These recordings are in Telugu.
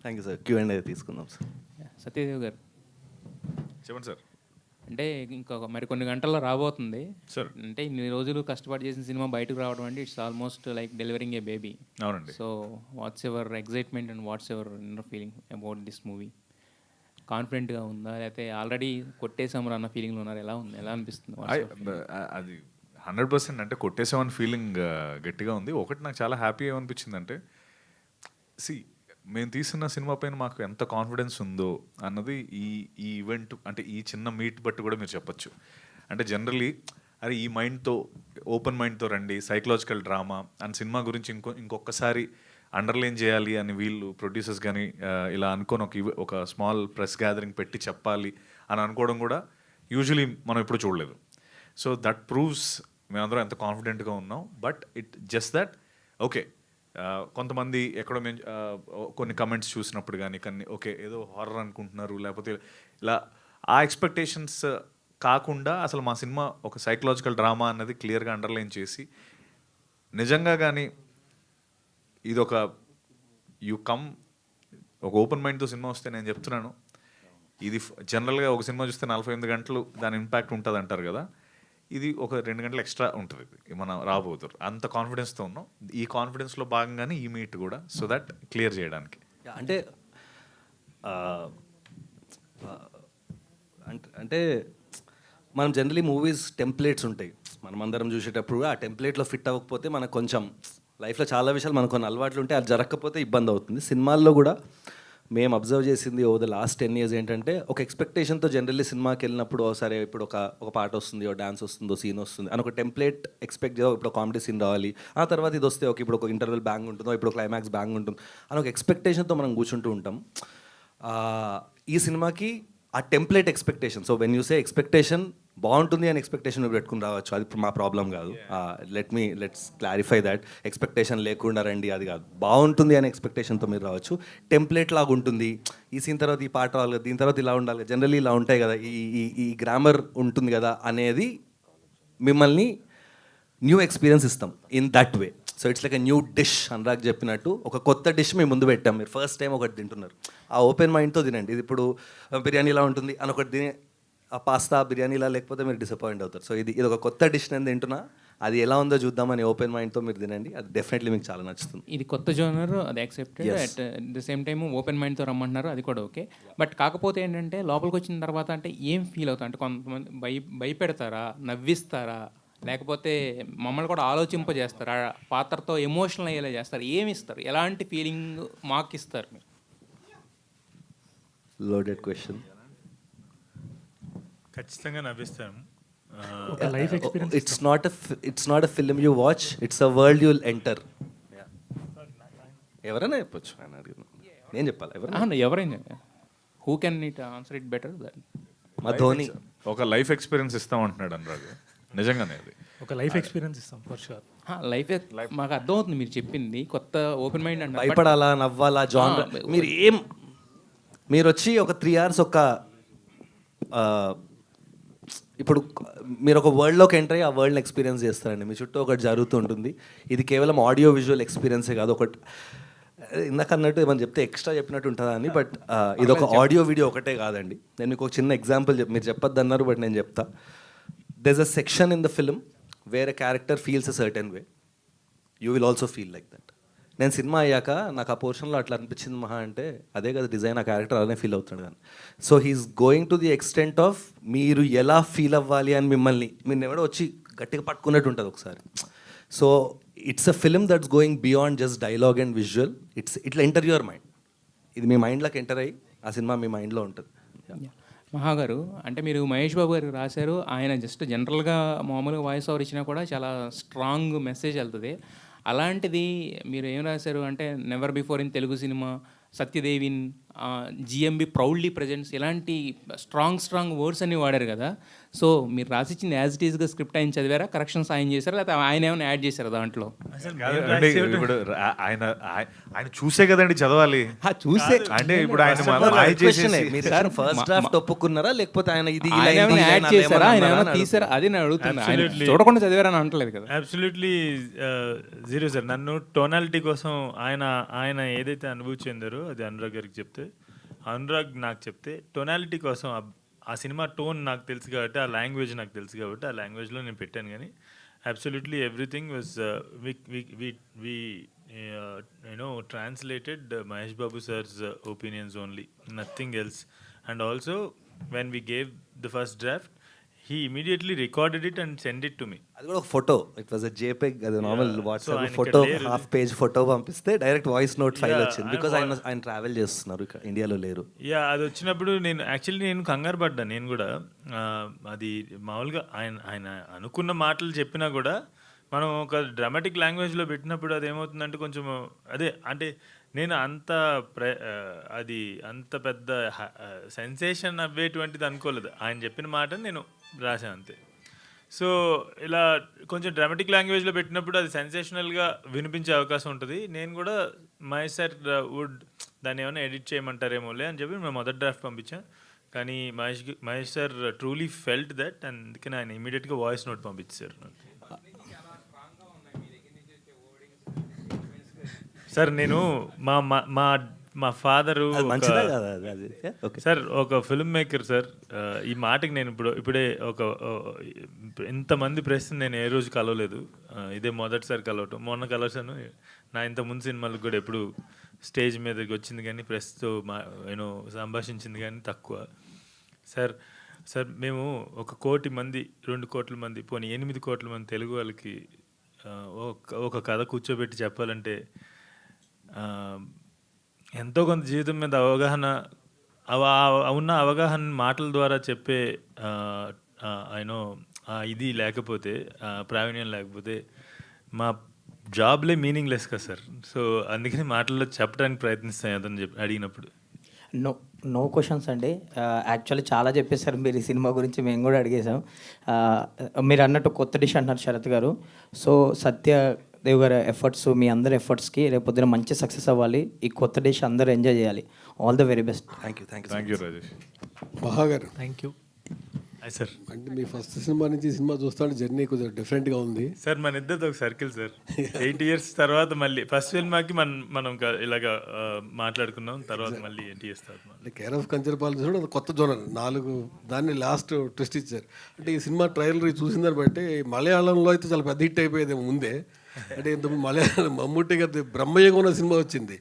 Thank you sir. Q&A తీసుకుందాం సార్. సత్యదేవ్ గారు, చెప్పండి సార్. అంటే ఇంకొక మరికొన్ని గంటల్లో రాబోతుంది సార్. అంటే ఇన్ని రోజులు కష్టపడి చేసిన సినిమా బయటకు రావడం అంటే it's almost like delivering a baby. అవునండి. So what's ever excitement and what's ever inner feeling about this movie? కాన్ఫిడెంట్గా ఉందా, లేకపోతే ఆల్రెడీ కొట్టేసాము అన్న ఫీలింగ్లో ఉన్నారు? ఎలా ఉంది, ఎలా అనిపిస్తుంది? అది 100% అంటే కొట్టేసామని ఫీలింగ్ గట్టిగా ఉంది. ఒకటి నాకు చాలా హ్యాపీ ఏమనిపించింది అంటే, మేము తీసిన సినిమా పైన మాకు ఎంత కాన్ఫిడెన్స్ ఉందో అన్నది ఈ ఈ ఈవెంట్ అంటే ఈ చిన్న మీట్ బట్టి కూడా మీరు చెప్పొచ్చు. అంటే జనరలీ అరే ఈ మైండ్తో ఓపెన్ మైండ్తో రండి, సైకలాజికల్ డ్రామా అండ్ సినిమా గురించి ఇంకొకసారి అండర్లైన్ చేయాలి అని వీళ్ళు ప్రొడ్యూసర్స్ కానీ ఇలా అనుకొని ఒక స్మాల్ ప్రెస్ గ్యాదరింగ్ పెట్టి చెప్పాలి అని అనుకోవడం కూడా యూజువలీ మనం ఎప్పుడు చూడలేదు. సో దట్ ప్రూవ్స్ మేమందరం ఎంత కాన్ఫిడెంట్గా ఉన్నాం. But it just that okay, కొంతమంది ఎక్కడో మేము కొన్ని కమెంట్స్ చూసినప్పుడు కానీ ఓకే ఏదో హారర్ అనుకుంటున్నారు, లేకపోతే ఇలా ఆ ఎక్స్పెక్టేషన్స్ కాకుండా అసలు మా సినిమా ఒక సైకలాజికల్ డ్రామా అన్నది క్లియర్గా అండర్లైన్ చేసి నిజంగా కానీ ఇది ఒక ఒక ఓపెన్ మైండ్తో సినిమా వస్తే నేను చెప్తున్నాను, ఇది జనరల్గా ఒక సినిమా చూస్తే 48 గంటలు దాని ఇంపాక్ట్ ఉంటుంది అంటారు కదా, ఇది ఒక 2 గంటలు ఎక్స్ట్రా ఉంటుంది మనం రాబోతున్నారు. అంత కాన్ఫిడెన్స్తో ఉన్నాం. ఈ కాన్ఫిడెన్స్లో భాగంగానే ఈ మీట్ కూడా, సో దట్ క్లియర్ చేయడానికి. అంటే అంటే మనం జనరలీ మూవీస్ టెంప్లెట్స్ ఉంటాయి, మనం అందరం చూసేటప్పుడు ఆ టెంప్లెట్లో ఫిట్ అవ్వకపోతే మనకు కొంచెం లైఫ్లో చాలా విషయాలు మనకు కొన్ని అలవాట్లు ఉంటాయి, అది జరగకపోతే ఇబ్బంది అవుతుంది. సినిమాల్లో కూడా మేము అబ్జర్వ్ చేసింది ఓవర్ ద లాస్ట్ 10 years ఏంటంటే, ఒక ఎక్స్పెక్టేషన్తో జనరల్లీ సినిమాకి వెళ్ళినప్పుడు సరే ఇప్పుడు ఒక పాట వస్తుంది, ఒక డాన్స్ వస్తుందో, సీన్ వస్తుంది అని ఒక టెంప్లెట్ ఎక్స్పెక్ట్ చేయాలి. ఇప్పుడు కామెడీ సీన్ రావాలి, ఆ తర్వాత ఇది వస్తే ఒక ఇప్పుడు ఒక ఇంటర్వెల్ బ్యాంగ్ ఉంటుందో, ఇప్పుడు క్లైమాక్స్ బ్యాంగ్ ఉంటుంది అని ఒక ఎక్స్పెక్టేషన్తో మనం కూర్చుంటూ ఉంటాం. ఈ సినిమాకి ఆ template expectation, so when you say expectation బాగుంటుంది అని ఎక్స్పెక్టేషన్ పెట్టుకుని రావచ్చు, అది మా ప్రాబ్లం కాదు. Let's clarify that. ఎక్స్పెక్టేషన్ లేకుండా రండి, అది కాదు. బాగుంటుంది అనే ఎక్స్పెక్టేషన్తో మీరు రావచ్చు. టెంప్లెట్ లాగా ఉంటుంది, ఈ సీన్ తర్వాత ఈ పాట రావాలి, దీని తర్వాత ఇలా ఉండాలి, జనరల్లీ ఇలా ఉంటాయి కదా, ఈ గ్రామర్ ఉంటుంది కదా అనేది మిమ్మల్ని న్యూ ఎక్స్పీరియన్స్ ఇస్తాం in that way. So it's like a new dish. Anurag చెప్పినట్టు ఒక కొత్త డిష్ మేము ముందు పెట్టాం. మీరు ఫస్ట్ టైం ఒకటి తింటున్నారు, ఆ ఓపెన్ మైండ్తో తినండి. ఇది ఇప్పుడు బిర్యానీ ఇలా ఉంటుంది అని ఒకటి తిని ఆ పాస్తా బిర్యానీలా లేకపోతే మీరు డిసప్పాయింట్ అవుతారు. సో ఇది ఒక కొత్త డిష్ నేను తింటున్నా, అది ఎలా ఉందో చూద్దామని ఓపెన్ మైండ్తో మీరు తినండి, అది డెఫినెట్లీ మీకు చాలా నచ్చుతుంది. ఇది కొత్త జోనర్, అది accepted. At the same time open మైండ్తో రమ్మంటున్నారు, అది కూడా ఓకే. బట్ కాకపోతే ఏంటంటే లోపలికి వచ్చిన తర్వాత అంటే ఏం ఫీల్ అవుతా అంటే, కొంతమంది భయపెడతారా, నవ్విస్తారా, లేకపోతే మమ్మల్ని కూడా ఆలోచింపజేస్తారా, పాత్రతో ఎమోషనల్ అయ్యేలా చేస్తారు, ఏమి ఇస్తారు, ఎలాంటి ఫీలింగ్ మాకు ఇస్తారు మీరు? Loaded question. ఖచ్చితంగా నవ్విస్తాను. It's not a film you watch, it's a world you will enter. ఎవరైనా చెప్పొచ్చు, నేను చెప్పాలి ఎవరైనా. Who can it answer it better than మా ధోని. ఒక లైఫ్ ఎక్స్పీరియన్స్ ఇస్తామంటున్నాడు అనురాగ్. నిజంగానే అది ఒక లైఫ్ ఎక్స్పీరియన్స్ ఇస్తాం ఫర్ షూర్. లైఫ్ మాకు అర్థమవుతుంది మీరు చెప్పింది. కొత్త ఓపెన్ మైండ్ అంటే భయపడాలా, నవ్వాలా, జానర్ మీరు వచ్చి ఒక 3 hours ఇప్పుడు మీరు ఒక వరల్డ్లోకి ఎంటర్ అయ్యి ఆ వరల్డ్ని ఎక్స్పీరియన్స్ చేస్తారండి. మీ చుట్టూ ఒకటి జరుగుతూ ఉంటుంది. ఇది కేవలం ఆడియో విజువల్ ఎక్స్పీరియన్సే కాదు, ఒకటి ఇందాక అన్నట్టు ఏమని చెప్తే ఎక్స్ట్రా చెప్పినట్టు ఉంటుందా అని. బట్ ఇది ఒక ఆడియో వీడియో ఒకటే కాదండి. నేను మీకు ఒక చిన్న ఎగ్జాంపుల్ మీరు చెప్పొద్దు అన్నారు, బట్ నేను చెప్తా. there's a section in the film where a character feels a certain way. You will also feel like that. నేను సినిమా అయ్యాక నాకు ఆ పోర్షన్లో అట్లా అనిపించింది మహా అంటే, అదే కదా డిజైన్, ఆ క్యారెక్టర్ అలానే ఫీల్ అవుతాడు కానీ. So he's going to the extent of మీరు ఎలా ఫీల్ అవ్వాలి అని మిమ్మల్ని మీరు ఎవడో వచ్చి గట్టిగా పట్టుకున్నట్టు ఉంటుంది ఒకసారి. So it's a film that's going beyond just dialogue and visual. ఇట్లా ఎంటర్ యువర్ మైండ్. ఇది మీ మైండ్లోకి ఎంటర్ అయ్యి ఆ సినిమా మీ మైండ్లో ఉంటుంది. మహాగారు, అంటే మీరు మహేష్ బాబు గారు రాశారు, ఆయన జస్ట్ జనరల్గా మామూలుగా వాయిస్ ఓవర్ ఇచ్చినా కూడా చాలా స్ట్రాంగ్ మెసేజ్ వెళ్తుంది. అలాంటిది మీరు ఏం రాశారు అంటే, never before in Telugu cinema, సత్యదేవిన్, జిఎంబి ప్రౌడ్లీ ప్రజెంట్స్, ఇలాంటి స్ట్రాంగ్ వర్డ్స్ అన్ని వాడారు కదా. సో మీరు రాసిచ్చింది యాజ్ ఇట్ ఈస్గా స్క్రిప్ట్ ఆయన చదివారా, కరెక్షన్స్ ఆయన చేశారా, లేకపోతే ఆయన ఏమైనా యాడ్ చేశారా దాంట్లో? ఇప్పుడు ఆయన చూసే కదండి చదవాలి. చూసే అంటే ఇప్పుడు ఆయన ఫస్ట్ డ్రాఫ్ట్ ఒప్పుకున్నారా, లేకపోతే ఆయన ఇది యాడ్ చేశారా, ఆయన ఏమైనా తీసారా, అది నేను అడుగుతున్నా. ఆయన చూడకుండా చదివారని అంటలేదు కదా. Absolutely zero sir. నన్ను టోనాలిటీ కోసం ఆయన ఏదైతే అనుభూతి చెందారో అది అనురాగ్ గారికి చెప్తే, అనురాగ్ నాకు చెప్తే టొనాలిటీ కోసం ఆ సినిమా టోన్ నాకు తెలుసు కాబట్టి, ఆ లాంగ్వేజ్ నాకు తెలుసు కాబట్టి, ఆ లాంగ్వేజ్లో నేను పెట్టాను. కానీ absolutely everything was we translated Mahesh Babu sir's opinions only, nothing else. And also when we gave the first draft, he immediately recorded it and sent it to me. అది కూడా ఒక ఫోటో, ఇట్ వాజ్ జేపెగ్, అది నార్మల్ So వాట్సాప్ ఆయన ఫోటో, ఇక్కడ లేరు. హాఫ్ పేజ్ ఫోటో పంపిస్తే direct voice note file Yeah, వచ్చింది. బికాజ్ ఆయన ట్రావెల్ చేస్తున్నారు, ఇక్కడ ఇండియాలో లేరు. యా, అది వచ్చినప్పుడు నేను కంగారు పడ్డా. నేను కూడా అది మామూలుగా ఆయన అనుకున్న మాటలు చెప్పినా కూడా మనం ఒక డ్రామాటిక్ లాంగ్వేజ్లో పెట్టినప్పుడు అది ఏమవుతుందంటే కొంచెం అదే అంటే నేను అది అంత పెద్ద సెన్సేషన్ అవ్వేటువంటిది అనుకోలేదు. ఆయన చెప్పిన మాట నేను రాశాను అంతే. సో ఇలా కొంచెం డ్రామాటిక్ లాంగ్వేజ్లో పెట్టినప్పుడు అది సెన్సేషనల్గా వినిపించే అవకాశం ఉంటుంది. నేను కూడా మహేష్ సార్ దాన్ని ఏమైనా ఎడిట్ చేయమంటారేమోలే అని చెప్పి మేము మొదటి డ్రాఫ్ట్ పంపించాను. కానీ Mahesh sir truly felt that, అందుకని ఆయన ఇమీడియట్గా వాయిస్ నోట్ పంపించారు. సార్ నేను మా ఫాదరు అది మంచిదా కదా అది? ఓకే సార్, ఒక ఫిల్మ్ మేకర్ సార్. ఈ మాటకి నేను ఇప్పుడే ఇంతమంది ప్రెస్ నేను ఏ రోజు కలవలేదు. ఇదే మొదటిసారి కలవటం. మొన్న కలవసాను. నా ఇంత ముందు సినిమాలకు కూడా ఎప్పుడు స్టేజ్ మీదకి వచ్చింది కానీ ప్రెస్తో సంభాషించింది కానీ తక్కువ. సార్ మేము 1 కోటి మంది, 2 కోట్ల మంది, పోనీ 8 కోట్ల మంది తెలుగు వాళ్ళకి ఒక కథ కూర్చోబెట్టి చెప్పాలంటే ఎంతో కొంత జీవితం మీద అవగాహన, ఉన్న అవగాహన మాటల ద్వారా చెప్పే ఇది లేకపోతే, ప్రావీణ్యం లేకపోతే మా జాబ్లే మీనింగ్లెస్ కదా సార్. సో అందుకని మాటల్లో చెప్పడానికి ప్రయత్నిస్తాను అతను అడిగినప్పుడు. నో క్వశ్చన్స్ అండి. యాక్చువల్లీ చాలా చెప్పేశారు మీరు ఈ సినిమా గురించి, మేము కూడా అడిగేసాం. మీరు అన్నట్టు కొత్త డిష్ అంటున్నారు శరత్ గారు. సో సత్యదేవ్ గారి ఎఫర్ట్స్, మీ అందరి ఎఫర్ట్స్కి రేపొద్దున మంచి సక్సెస్ అవ్వాలి. ఈ కొత్త డిష్ అందరూ ఎంజాయ్ చేయాలి. All the very best. Thank you Rajesh. మహాగారు, థ్యాంక్ యూ. సార్ అంటే మీ ఫస్ట్ సినిమా నుంచి సినిమా చూస్తాడు జర్నీ కొంచెం డిఫరెంట్గా ఉంది సార్. మన ఇద్దరితో ఒక సర్కిల్ సార్. 8 years తర్వాత మళ్ళీ ఫస్ట్ సినిమాకి మనం ఇలాగా మాట్లాడుకున్నాం. తర్వాత మళ్ళీ 8 years తర్వాత అంటే కేర్ ఆఫ్ కంచరపాలెం చూడ అది కొత్త జోనర్ 4 దాన్ని లాస్ట్ ట్విస్ట్ ఇచ్చారు. అంటే ఈ సినిమా ట్రైలర్ చూసిన దాన్ని బట్టి మలయాళంలో అయితే చాలా పెద్ద హిట్ అయిపోయేది ముందే. అంటే ఇంత మలయాళం మమ్ముట్టి గారి బ్రహ్మయ్యగా ఉన్న సినిమా వచ్చింది.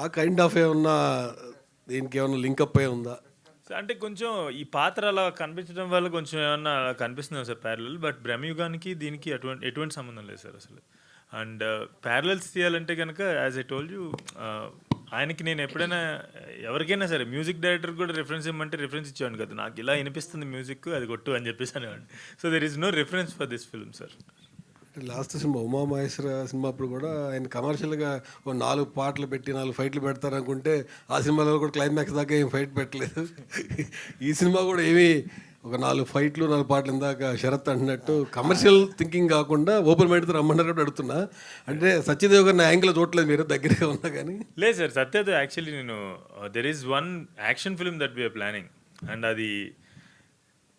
ఆ కైండ్ ఆఫ్ ఏమన్నా దీనికి ఏమన్నా లింకప్ అయి ఉందా? అంటే కొంచెం ఈ పాత్ర అలా కనిపించడం వల్ల కొంచెం ఏమన్నా కనిపిస్తుంది సార్ ప్యారలల్. బట్ బ్రహ్మయుగానికి దీనికి ఎటువంటి సంబంధం లేదు సార్ అసలు. అండ్ ప్యారలల్స్ తీయాలంటే కనుక యాజ్ ఐ టోల్డ్ యూ, ఆయనకి నేను ఎప్పుడైనా ఎవరికైనా సరే మ్యూజిక్ డైరెక్టర్ కూడా రిఫరెన్స్ ఇవ్వమంటే రిఫరెన్స్ ఇచ్చేవాడిని కదా. నాకు ఇలా వినిపిస్తుంది మ్యూజిక్, అది కొట్టు అని చెప్పేసి అనేవాడిని. So there is no reference for this film sir. Last cinema Umamaheswara cinema అప్పుడు కూడా ఆయన కమర్షియల్గా 4 పాటలు పెట్టి 4 ఫైట్లు పెడతారనుకుంటే ఆ సినిమాలో కూడా క్లైమాక్స్ దాకా ఏం ఫైట్ పెట్టలేదు. ఈ సినిమా కూడా ఏమీ ఒక 4 ఫైట్లు 4 పాటలు ఇందాక శరత్ అంటున్నట్టు కమర్షియల్ థింకింగ్ కాకుండా ఓపెన్ మైండ్తో రమ్మన్నారు అడుగుతున్నా. అంటే సత్యదేవ్ గారిని యాంగిల్ చూడలేదు మీరు దగ్గరగా ఉన్నా కానీ. లేదు sir, Satyadev actually there is 1 action film that we're planning. And అది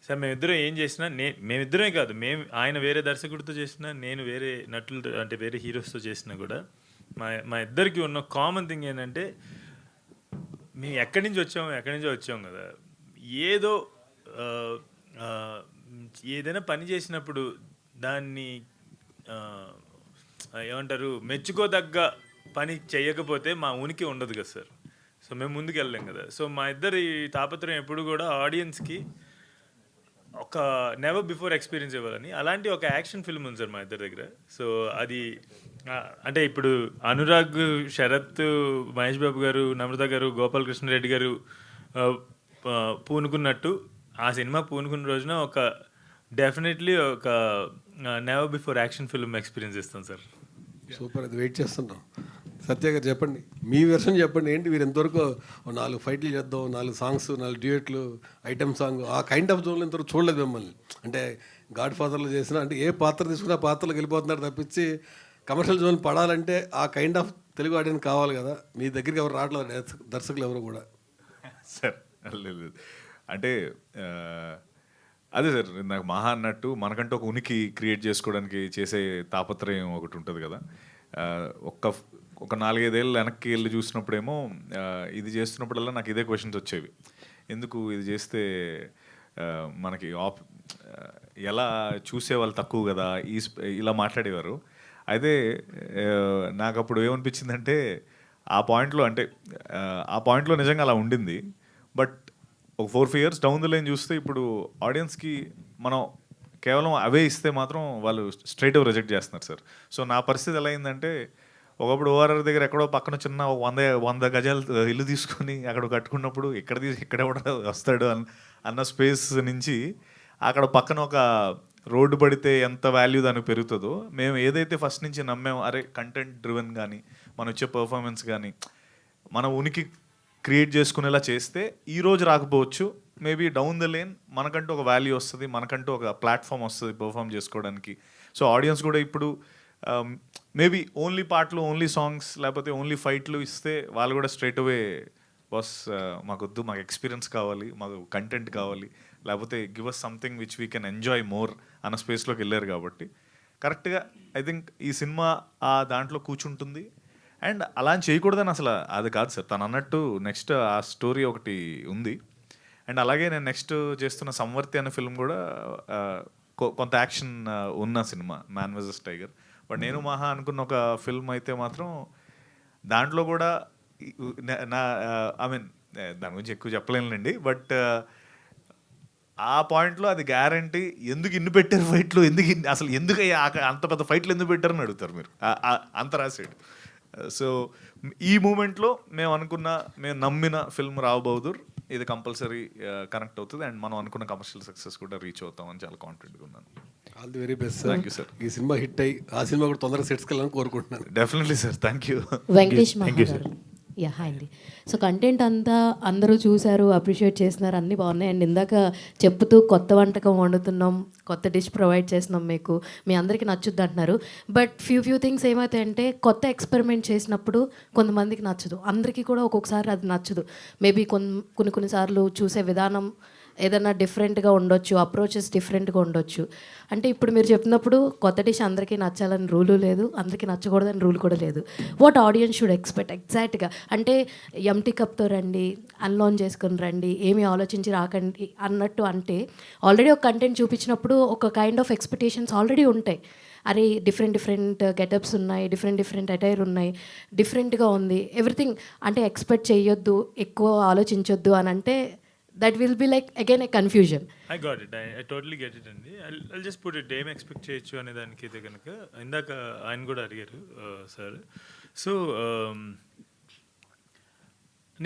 సార్ మేమిద్దరం ఏం చేసినా, మేమిద్దరమే కాదు, ఆయన వేరే దర్శకుడితో చేసినా, నేను వేరే నటులు అంటే వేరే హీరోస్తో చేసినా కూడా మా ఇద్దరికి ఉన్న కామన్ థింగ్ ఏంటంటే మేము ఎక్కడి నుంచో వచ్చాం కదా. ఏదైనా పని చేసినప్పుడు దాన్ని ఏమంటారు, మెచ్చుకోదగ్గ పని చేయకపోతే మా ఉనికి ఉండదు కదా సార్. సో మేము ముందుకు వెళ్ళలేం కదా. సో మా ఇద్దరి తాపత్రయం ఎప్పుడు కూడా ఆడియన్స్కి ఒక నెవర్ బిఫోర్ ఎక్స్పీరియన్స్ ఇవ్వాలని. అలాంటి ఒక యాక్షన్ ఫిల్మ్ ఉంది సార్ మా ఇద్దరి దగ్గర. సో అది అంటే ఇప్పుడు అనురాగ్, శరత్, మహేష్ బాబు గారు, నమ్రత గారు, గోపాలకృష్ణరెడ్డి గారు పూనుకున్నట్టు ఆ సినిమా పూనుకున్న రోజున డెఫినెట్లీ ఒక never before action film experience ఇస్తాం సార్. సూపర్, అది వెయిట్ చేస్తున్నాం. సత్య గారు చెప్పండి, మీ వెర్షన్ చెప్పండి. ఏంటి మీరు ఎంతవరకు 4 ఫైట్లు చేద్దాం, 4 సాంగ్స్, 4 డ్యూయట్లు, ఐటమ్ సాంగ్, ఆ కైండ్ ఆఫ్ జోన్లో ఇంతవరకు చూడలేదు మిమ్మల్ని. అంటే గాడ్ ఫాదర్లో చేసిన అంటే ఏ పాత్ర తీసుకున్నా పాత్రలోకి వెళ్ళిపోతున్నారు తప్పించి కమర్షియల్ జోన్ పడాలంటే ఆ కైండ్ ఆఫ్ తెలుగు ఆడియన్స్ కావాలి కదా. మీ దగ్గరికి ఎవరు రావట్లేదు దర్శకులు ఎవరు కూడా. సార్ లేదు అంటే అదే సార్, నాకు మహా అన్నట్టు మనకంటూ ఒక ఉనికి క్రియేట్ చేసుకోవడానికి చేసే తాపత్రయం ఒకటి ఉంటుంది కదా. ఒక 4-5 ఏళ్ళు వెనక్కి వెళ్ళి చూసినప్పుడేమో ఇది చేస్తున్నప్పుడల్లా నాకు ఇదే క్వశ్చన్స్ వచ్చేవి. ఎందుకు ఇది చేస్తే మనకి ఎలా చూసేవాళ్ళు తక్కువ కదా, ఇలా మాట్లాడేవారు. అయితే నాకు అప్పుడు ఏమనిపించిందంటే ఆ పాయింట్లో నిజంగా అలా ఉండింది. బట్ ఒక 4-5 years డౌన్ ద లైన్ చూస్తే ఇప్పుడు ఆడియన్స్కి మనం కేవలం అవే ఇస్తే మాత్రం వాళ్ళు స్ట్రైట్ అవే రిజెక్ట్ చేస్తున్నారు సార్. సో నా పరిస్థితి ఎలా అయిందంటే, ఒకప్పుడు ఓఆర్ఆర్ దగ్గర ఎక్కడో పక్కన చిన్న 100 గజాలు ఇల్లు తీసుకొని అక్కడ కట్టుకున్నప్పుడు ఇక్కడ వస్తాడు అన్న స్పేస్ నుంచి అక్కడ పక్కన ఒక రోడ్డు పడితే ఎంత వాల్యూ దానికి పెరుగుతుందో, మేము ఏదైతే ఫస్ట్ నుంచి నమ్మామో, అరే కంటెంట్ డ్రివెన్ కానీ మన వచ్చే పర్ఫార్మెన్స్ కానీ మన ఉనికి క్రియేట్ చేసుకునేలా చేస్తే ఈరోజు రాకపోవచ్చు, మేబీ డౌన్ ద లేన్ మనకంటూ ఒక వాల్యూ వస్తుంది, మనకంటూ ఒక ప్లాట్ఫామ్ వస్తుంది పర్ఫామ్ చేసుకోవడానికి. సో ఆడియన్స్ కూడా ఇప్పుడు మేబీ ఓన్లీ పాటలు, ఓన్లీ సాంగ్స్, లేకపోతే ఓన్లీ ఫైట్లు ఇస్తే వాళ్ళు కూడా స్ట్రైట్ అవే బాస్ మాకొద్దు, మాకు ఎక్స్పీరియన్స్ కావాలి, మాకు కంటెంట్ కావాలి, లేకపోతే give us something which we can enjoy more అన్న స్పేస్లోకి వెళ్ళారు. కాబట్టి కరెక్ట్గా ఐ థింక్ ఈ సినిమా ఆ దాంట్లో కూర్చుంటుంది. అండ్ అలా చేయకూడదని అసలు అది కాదు సార్, తను అన్నట్టు నెక్స్ట్ ఆ స్టోరీ ఒకటి ఉంది. అండ్ అలాగే నేను నెక్స్ట్ చేస్తున్న సంవర్తి అనే ఫిల్మ్ కూడా కొంత యాక్షన్ ఉన్న cinema, man versus tiger. But నేను మహా అనుకున్న ఒక ఫిల్మ్ అయితే మాత్రం దాంట్లో కూడా ఐ మీన్ దాని గురించి ఎక్కువ చెప్పలేనులేండి. బట్ ఆ పాయింట్లో అది గ్యారంటీ. ఎందుకు ఇన్ని పెట్టారు ఫైట్లు, అసలు ఎందుకు అంత పెద్ద ఫైట్లు ఎందుకు పెట్టారని అడుగుతారు మీరు, అంత రాసాడు. సో ఈ మూమెంట్లో మేము నమ్మిన ఫిల్మ్ రావు బహదూర్ ఇది కంపల్సరీ కనెక్ట్ అవుతుంది. అండ్ మనం అనుకున్న కమర్షియల్ సక్సెస్ కూడా రీచ్ అవుతామని చాలా కాన్ఫిడెంట్గా ఉన్నాను. All the very best sir. Thank you sir. ఈ సినిమా హిట్ అయ్యి ఆ సినిమా కూడా తొందరగా సెట్స్కి వెళ్ళాలని కోరుకుంటున్నాను. Definitely sir, thank you. Venkatesh మహాగారు. యా, హాయ్ అండి. సో కంటెంట్ అంతా అందరూ చూశారు, అప్రిషియేట్ చేస్తున్నారు, అన్నీ బాగున్నాయి. అండ్ ఇందాక చెప్తూ కొత్త వంటకం వండుతున్నాం, కొత్త డిష్ ప్రొవైడ్ చేస్తున్నాం, మీకు మీ అందరికీ నచ్చుద్ది అంటున్నారు. బట్ ఫ్యూ థింగ్స్ ఏమవుతాయంటే, కొత్త ఎక్స్పెరిమెంట్ చేసినప్పుడు కొంతమందికి నచ్చదు, అందరికీ కూడా ఒక్కొక్కసారి అది నచ్చదు. మేబీ కొన్నిసార్లు చూసే విధానం ఏదైనా డిఫరెంట్గా ఉండొచ్చు, అప్రోచెస్ డిఫరెంట్గా ఉండొచ్చు. అంటే ఇప్పుడు మీరు చెప్పినప్పుడు కొత్త డిష్ అందరికీ నచ్చాలని రూలు లేదు, అందరికీ నచ్చకూడదని రూల్ కూడా లేదు. వాట్ ఆడియన్స్ షుడ్ ఎక్స్పెక్ట్ ఎగ్జాక్ట్గా అంటే ఎంటీ కప్తో రండి, అన్లాన్ చేసుకొని రండి, ఏమీ ఆలోచించి రాకండి అన్నట్టు. అంటే ఆల్రెడీ ఒక కంటెంట్ చూపించినప్పుడు ఒక కైండ్ ఆఫ్ ఎక్స్పెక్టేషన్స్ ఆల్రెడీ ఉంటాయి. అరే డిఫరెంట్ గెటప్స్ ఉన్నాయి, డిఫరెంట్ అటైర్ ఉన్నాయి, డిఫరెంట్గా ఉంది ఎవ్రీథింగ్. అంటే ఎక్స్పెక్ట్ చేయొద్దు, ఎక్కువ ఆలోచించొద్దు అని అంటే that will be like again a confusion. I got it. I totally get it అండి. I'll just put it, ఏం ఎక్స్పెక్ట్ చేయొచ్చు అనే దానికి అయితే కనుక ఇందాక ఆయన కూడా అడిగారు సార్. సో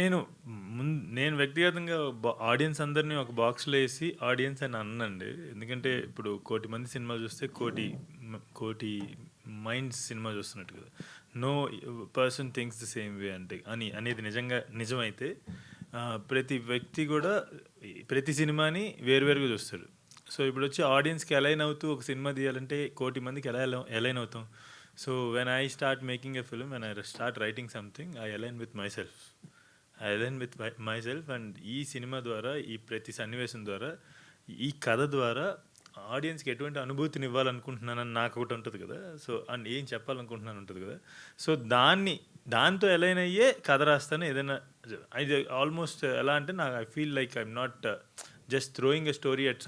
నేను వ్యక్తిగతంగా ఆడియన్స్ అందరినీ ఒక బాక్స్లో వేసి ఆడియన్స్ అని అన్నండి. ఎందుకంటే ఇప్పుడు 1,000,000 మంది సినిమా చూస్తే కోటి మైండ్స్ సినిమా చూస్తున్నట్టు కదా. No person thinks the same way అనేది నిజమైతే ప్రతి వ్యక్తి కూడా ప్రతి సినిమాని వేరువేరుగా చూస్తాడు. సో ఇప్పుడు వచ్చి ఆడియన్స్కి అలైన్ అవుతూ ఒక సినిమా తీయాలంటే 1,000,000 మందికి అలైన్ అవుతాం. So when I start making a film, when I start writing something, I align with my self and ఈ సినిమా ద్వారా, ఈ ప్రతి సన్నివేశం ద్వారా, ఈ కథ ద్వారా ఆడియన్స్కి ఎటువంటి అనుభూతిని ఇవ్వాలనుకుంటున్నానని నాకు ఒకటి ఉంటుంది కదా. సో అండ్ ఏం చెప్పాలనుకుంటున్నాను ఉంటుంది కదా. సో దాంతో అలైన్ అయ్యే కథ రాస్తాను. ఏదైనా ఇది ఆల్మోస్ట్ ఎలా అంటే నాకు I feel like I'm not just throwing a story at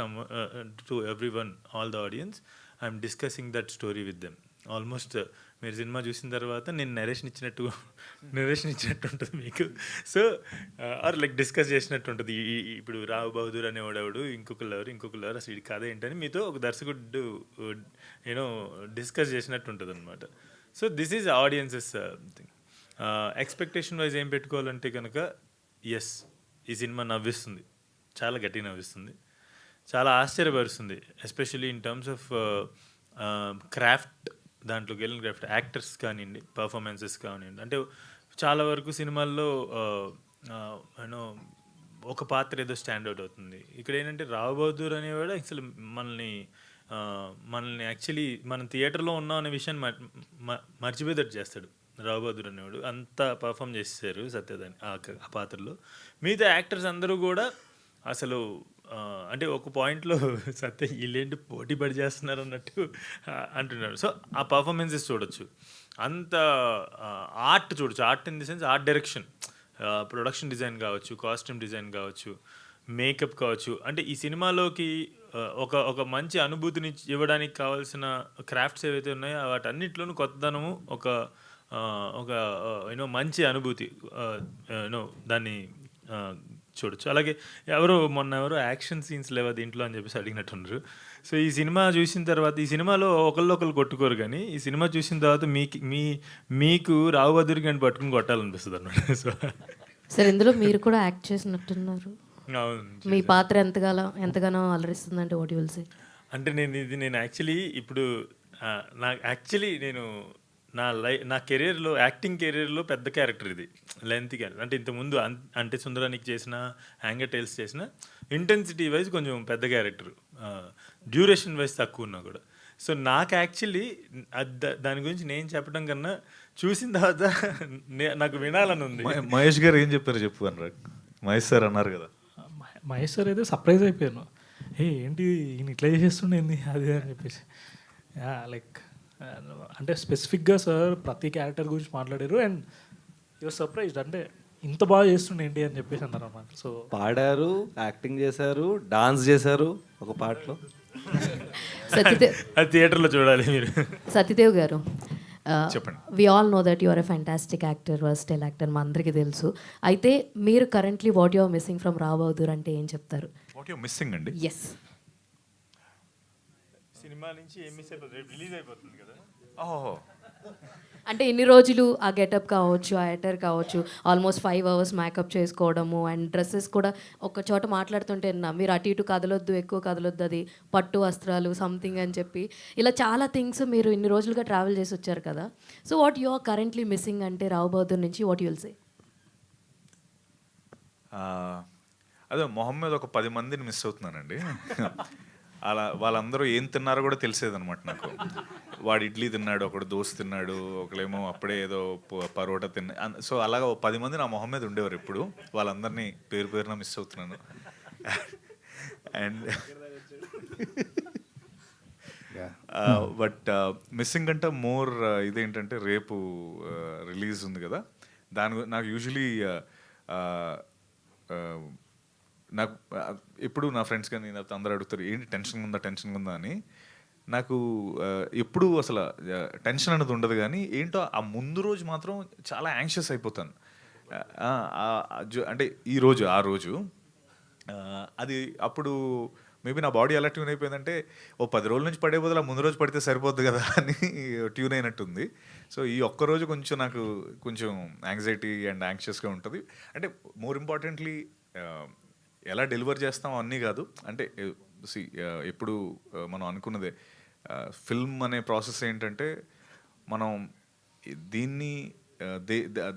to every one, all the audience. I'm discussing that story with them. Almost మీరు సినిమా చూసిన తర్వాత నేను నరేషన్ ఇచ్చినట్టు ఉంటుంది మీకు. సో ఆర్ లైక్ డిస్కస్ చేసినట్టు ఉంటుంది. ఇప్పుడు రావు బహదూర్ అనేవాడు ఇంకొకరు అసలు ఇది కథ ఏంటని మీతో ఒక దర్శకుడు డిస్కస్ చేసినట్టు ఉంటుంది అనమాట. So this is audiences thing. Expectation wise ఏం పెట్టుకోవాలంటే కనుక, ఎస్ ఈ సినిమా నవ్విస్తుంది, చాలా గట్టిగా నవ్విస్తుంది, చాలా ఆశ్చర్యపరుస్తుంది, especially in terms of craft. దాంట్లోకి వెళ్ళిన క్రాఫ్ట్, యాక్టర్స్ కానివ్వండి, పర్ఫార్మెన్సెస్ కానివ్వండి. అంటే చాలా వరకు సినిమాల్లో ఒక పాత్ర ఏదో స్టాండ్అవుట్ అవుతుంది. ఇక్కడ ఏంటంటే రావు బహదూర్ అనేవాడు అసలు మనల్ని యాక్చువల్లీ మనం థియేటర్లో ఉన్నాం అనే విషయాన్ని మర్చిపోయేటట్టు చేస్తాడు. రావు బహదూర్ అనేవాడు అంతా పర్ఫామ్ చేశారు సత్యదాన్ని ఆ పాత్రలో. మిగతా యాక్టర్స్ అందరూ కూడా అసలు అంటే ఒక పాయింట్లో సత్య వీళ్ళేంటి పోటీ పడి చేస్తున్నారు అన్నట్టు అంటున్నారు. సో ఆ పర్ఫార్మెన్సెస్ చూడొచ్చు. అంత ఆర్ట్ చూడొచ్చు. Art in the sense art direction, production design కావచ్చు, కాస్ట్యూమ్ డిజైన్ కావచ్చు, మేకప్ కావచ్చు. అంటే ఈ సినిమాలోకి ఒక మంచి అనుభూతిని ఇవ్వడానికి కావాల్సిన క్రాఫ్ట్స్ ఏవైతే ఉన్నాయో వాటన్నిటిలోనూ కొత్తదనము, ఒక యూనో మంచి అనుభూతి యూనో దాన్ని చూడొచ్చు. అలాగే మొన్న ఎవరో యాక్షన్ సీన్స్ లేవా దీంట్లో అని చెప్పేసి అడిగినట్టున్నారు. సో ఈ సినిమా చూసిన తర్వాత, ఈ సినిమాలో ఒకళ్ళు కొట్టుకోరు, కానీ ఈ సినిమా చూసిన తర్వాత మీకు రావు బదురికి అని పట్టుకుని కొట్టాలనిపిస్తుంది అన్నమాట. సో సార్ ఇందులో మీరు కూడా యాక్ట్ చేసినట్టున్నారు. అవును. మీ పాత్ర ఎంతగానో అలరిస్తుందంటే వాట్ విల్ సే? అంటే నేను యాక్చువల్లీ ఇప్పుడు నేను నా కెరీర్లో, యాక్టింగ్ కెరీర్లో పెద్ద క్యారెక్టర్ ఇది, లెంత్ క్యారెక్టర్. అంటే ఇంతకుముందు అంటే సుందరానికి చేసిన, హ్యాంగర్ టైల్స్ చేసిన, ఇంటెన్సిటీ వైజ్ కొంచెం పెద్ద క్యారెక్టర్, డ్యూరేషన్ వైజ్ తక్కువ ఉన్నా కూడా. సో నాకు యాక్చువల్లీ దాని గురించి నేను చెప్పడం కన్నా చూసిన తర్వాత నాకు వినాలని ఉంది. మహేష్ గారు ఏం చెప్పారు చెప్పు అన్నారు. మహేష్ సార్ అన్నారు కదా, మహేష్ సార్ అయితే సర్ప్రైజ్ అయిపోయాను. ఏంటి ఈయన ఇట్లా చేసేస్తుండేంది అది అని చెప్పేసి. లైక్ అంటే స్పెసిఫిక్గా సార్ ప్రతి క్యారెక్టర్ గురించి మాట్లాడారు అండ్ యువర్ సర్ప్రైజ్డ్, అంటే ఇంత బాగా చేస్తుండే ఏంటి అని చెప్పేసి అన్నారు అన్నమాట. సో పాడారు, యాక్టింగ్ చేశారు, డాన్స్ చేశారు ఒక పాటలో. అది థియేటర్లో చూడాలి మీరు. సత్యదేవ్ గారు, చెప్పండి. We all know that you are a fantastic actor, versatile actor, మా అందరికీ తెలుసు. అయితే మీరు currently what you are missing from Rao Bahadur అంటే ఏం చెప్తారు? వాట్ యు మిస్సింగ్ అండి? ఎస్, సినిమా నుంచి ఏం మిస్ అయిపోతుంది, రేపు రిలీజ్ అయిపోతుంది కదా. ఓహో, అంటే ఇన్ని రోజులు ఆ గెటప్ కావచ్చు, ఆ ఎటర్ కావచ్చు, ఆల్మోస్ట్ 5 hours మేకప్ చేసుకోవడము అండ్ డ్రెస్సెస్ కూడా ఒక చోట మాట్లాడుతుంటే మీరు అటు ఇటు కదలొద్దు, ఎక్కువ కదలొద్దు, అది పట్టు వస్త్రాలు సంథింగ్ అని చెప్పి, ఇలా చాలా థింగ్స్ మీరు ఇన్ని రోజులుగా ట్రావెల్ చేసి వచ్చారు కదా. So what you are currently missing అంటే రావ్ బహదూర్ నుంచి వాట్ యు విల్ సే? అదే మొహమ్మద్ ఒక 10 మందిని మిస్ అవుతున్నానండి. అలా వాళ్ళందరూ ఏం తిన్నారో కూడా తెలిసేదనమాట నాకు. వాడు ఇడ్లీ తిన్నాడు, ఒకడు దోశ తిన్నాడు, ఒకళ్ళేమో అప్పుడే ఏదో పరోటా తిన్నా. సో అలాగా 10 మంది నా మొహం మీద ఉండేవారు ఎప్పుడు. వాళ్ళందరినీ పేరున మిస్ అవుతున్నాను. అండ్ బట్ మిస్సింగ్ అంటే మోర్ ఇదేంటంటే రేపు రిలీజ్ ఉంది కదా, నాకు యూజువలీ నాకు ఎప్పుడు నా ఫ్రెండ్స్ కానీ నాతో అందరూ అడుగుతారు ఏంటి టెన్షన్ ఉందా అని. నాకు ఎప్పుడు అసలు టెన్షన్ అనేది ఉండదు, కానీ ఏంటో ఆ ముందు రోజు మాత్రం చాలా యాంగ్షియస్ అయిపోతాను. అంటే ఆ రోజు అది అప్పుడు మేబీ నా బాడీ ఎలా ట్యూన్ అయిపోయిందంటే ఓ 10 రోజుల నుంచి పడే బదులు ముందు రోజు పడితే సరిపోద్ది కదా అని ట్యూన్ అయినట్టుంది. సో ఈ ఒక్క రోజు కొంచెం నాకు కొంచెం యాంగ్జైటీ అండ్ యాంగ్షియస్గా ఉంటుంది. అంటే మోర్ ఇంపార్టెంట్లీ ఎలా డెలివర్ చేస్తాం అన్నీ కాదు. అంటే ఎప్పుడు మనం అనుకున్నదే ఫిల్మ్ అనే ప్రాసెస్ ఏంటంటే మనం దీన్ని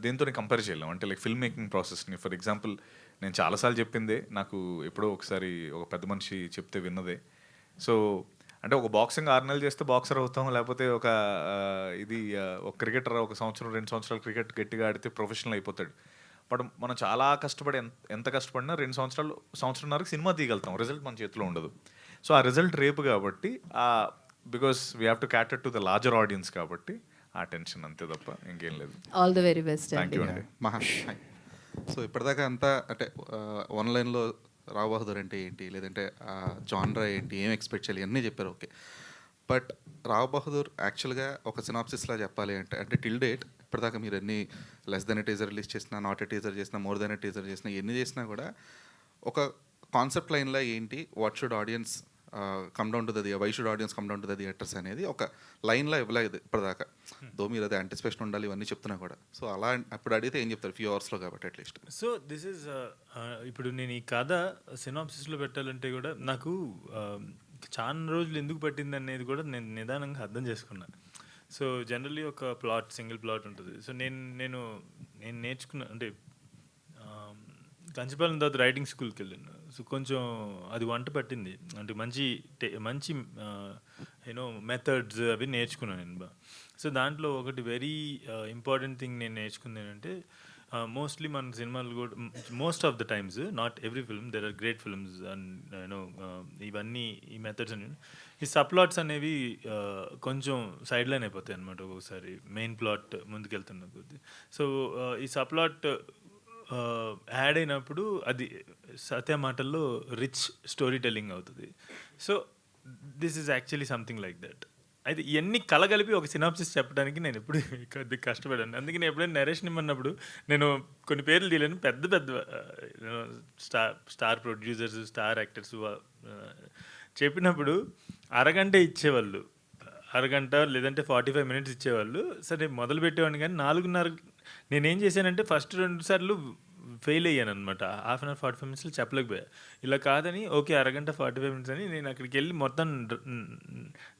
దేంతో కంపేర్ చేయలేం. అంటే లైక్ ఫిల్మ్ మేకింగ్ ప్రాసెస్ని ఫర్ ఎగ్జాంపుల్ నేను చాలాసార్లు చెప్పిందే, నాకు ఎప్పుడో ఒకసారి ఒక పెద్ద మనిషి చెప్తే విన్నదే. సో అంటే ఒక బాక్సింగ్ 6 నెలలు చేస్తే బాక్సర్ అవుతాం, లేకపోతే ఒక క్రికెటర్ 1 సంవత్సరం 2 సంవత్సరాలు క్రికెట్ గట్టిగా ఆడితే ప్రొఫెషనల్ అయిపోతాడు. బట్ మనం చాలా కష్టపడి ఎంత కష్టపడినా 2 సంవత్సరంన్నరకు సినిమా తీయగలుగుతాం, రిజల్ట్ మన చేతిలో ఉండదు. సో ఆ రిజల్ట్ రేపు కాబట్టి because we have to క్యాటర్ to the larger audience కాబట్టి ఆ టెన్షన్ అంతే తప్ప ఇంకేం లేదు. All the very best. Thank you అండి. సో ఇప్పటిదాకా అంతా అంటే ఆన్లైన్లో రావ్ బహదూర్ అంటే ఏంటి, లేదంటే జాన్రా ఏంటి, ఏం ఎక్స్పెక్ట్ చేయాలి అన్నీ చెప్పారు, ఓకే. బట్ రావ్ బహదూర్ యాక్చువల్గా ఒక సినాప్సిస్లా చెప్పాలి అంటే టిల్ డేట్ ఇప్పటిదాకా మీరు ఎన్ని less than a teaser release చేసినా, నాట్ ఎ టీజర్ చేసినా, మోర్ దెన్ ఎ టీజర్ చేసినా, ఎన్ని చేసినా కూడా ఒక కాన్సెప్ట్ లైన్లో ఏంటి, what should audience come down to the why should audience come down to the theatres అనేది ఒక లైన్లో ఇవ్వలేదు ఇప్పటిదాకా. దో మీరు అది యాంటిసిపేషన్ ఉండాలి ఇవన్నీ చెప్తున్నా కూడా. సో అలా అప్పుడు అడిగితే ఏం చెప్తారు ఫ్యూ అవర్స్లో కాబట్టి అట్లీస్ట్. సో దిస్ ఈజ్ ఇప్పుడు నేను ఈ కథ సినాప్సిస్లో పెట్టాలంటే కూడా నాకు చాలా రోజులు ఎందుకు పట్టింది అనేది కూడా నేను నిదానంగా అర్థం చేసుకున్నాను. సో జనరల్లీ ఒక సింగిల్ ప్లాట్ ఉంటుంది. సో నేను నేర్చుకున్న అంటే కంచిపాలెం తర్వాత రైటింగ్ స్కూల్కి వెళ్ళాను. సో కొంచెం అది వంట పట్టింది, అంటే మంచి యూనో మెథడ్స్ అవి నేర్చుకున్నాను నేను. సో దాంట్లో ఒకటి వెరీ ఇంపార్టెంట్ థింగ్ నేను నేర్చుకుంది ఏంటంటే మోస్ట్లీ మన సినిమాలు కూడా most of the times, not every film, there are great films and you know ఇవన్నీ ఈ మెథడ్స్ అని ఈ సబ్ప్లాట్స్ అనేవి కొంచెం సైడ్ లైన్ అయిపోతాయి అనమాట ఒక్కొక్కసారి మెయిన్ ప్లాట్ ముందుకెళ్తున్న కొద్దీ. సో ఈ సబ్ప్లాట్ యాడ్ అయినప్పుడు అది సత్య మాటల్లో రిచ్ స్టోరీ టెల్లింగ్ అవుతుంది. So this is actually something like that. అయితే ఇవన్నీ కలగలిపి ఒక సినాప్సిస్ చెప్పడానికి నేను ఎప్పుడు కొద్దిగా కష్టపడాను. అందుకే నేను ఎప్పుడైనా నరేషన్ ఇమ్మన్నప్పుడు నేను కొన్ని పేర్లు తీయలేను, పెద్ద పెద్ద స్టార్ ప్రొడ్యూసర్స్, స్టార్ యాక్టర్స్ చెప్పినప్పుడు అరగంట ఇచ్చేవాళ్ళు, అరగంట లేదంటే 45 minutes ఇచ్చేవాళ్ళు. సరే మొదలు పెట్టేవాడిని, కానీ 4:30 నేనేం చేశానంటే ఫస్ట్ 2 సార్లు ఫెయిల్ అయ్యాను అనమాట. 1/2 hour 45 minutes చెప్పలేకపోయా. ఇలా కాదని ఓకే అరగంట 45 minutes అని నేను అక్కడికి వెళ్ళి మొత్తం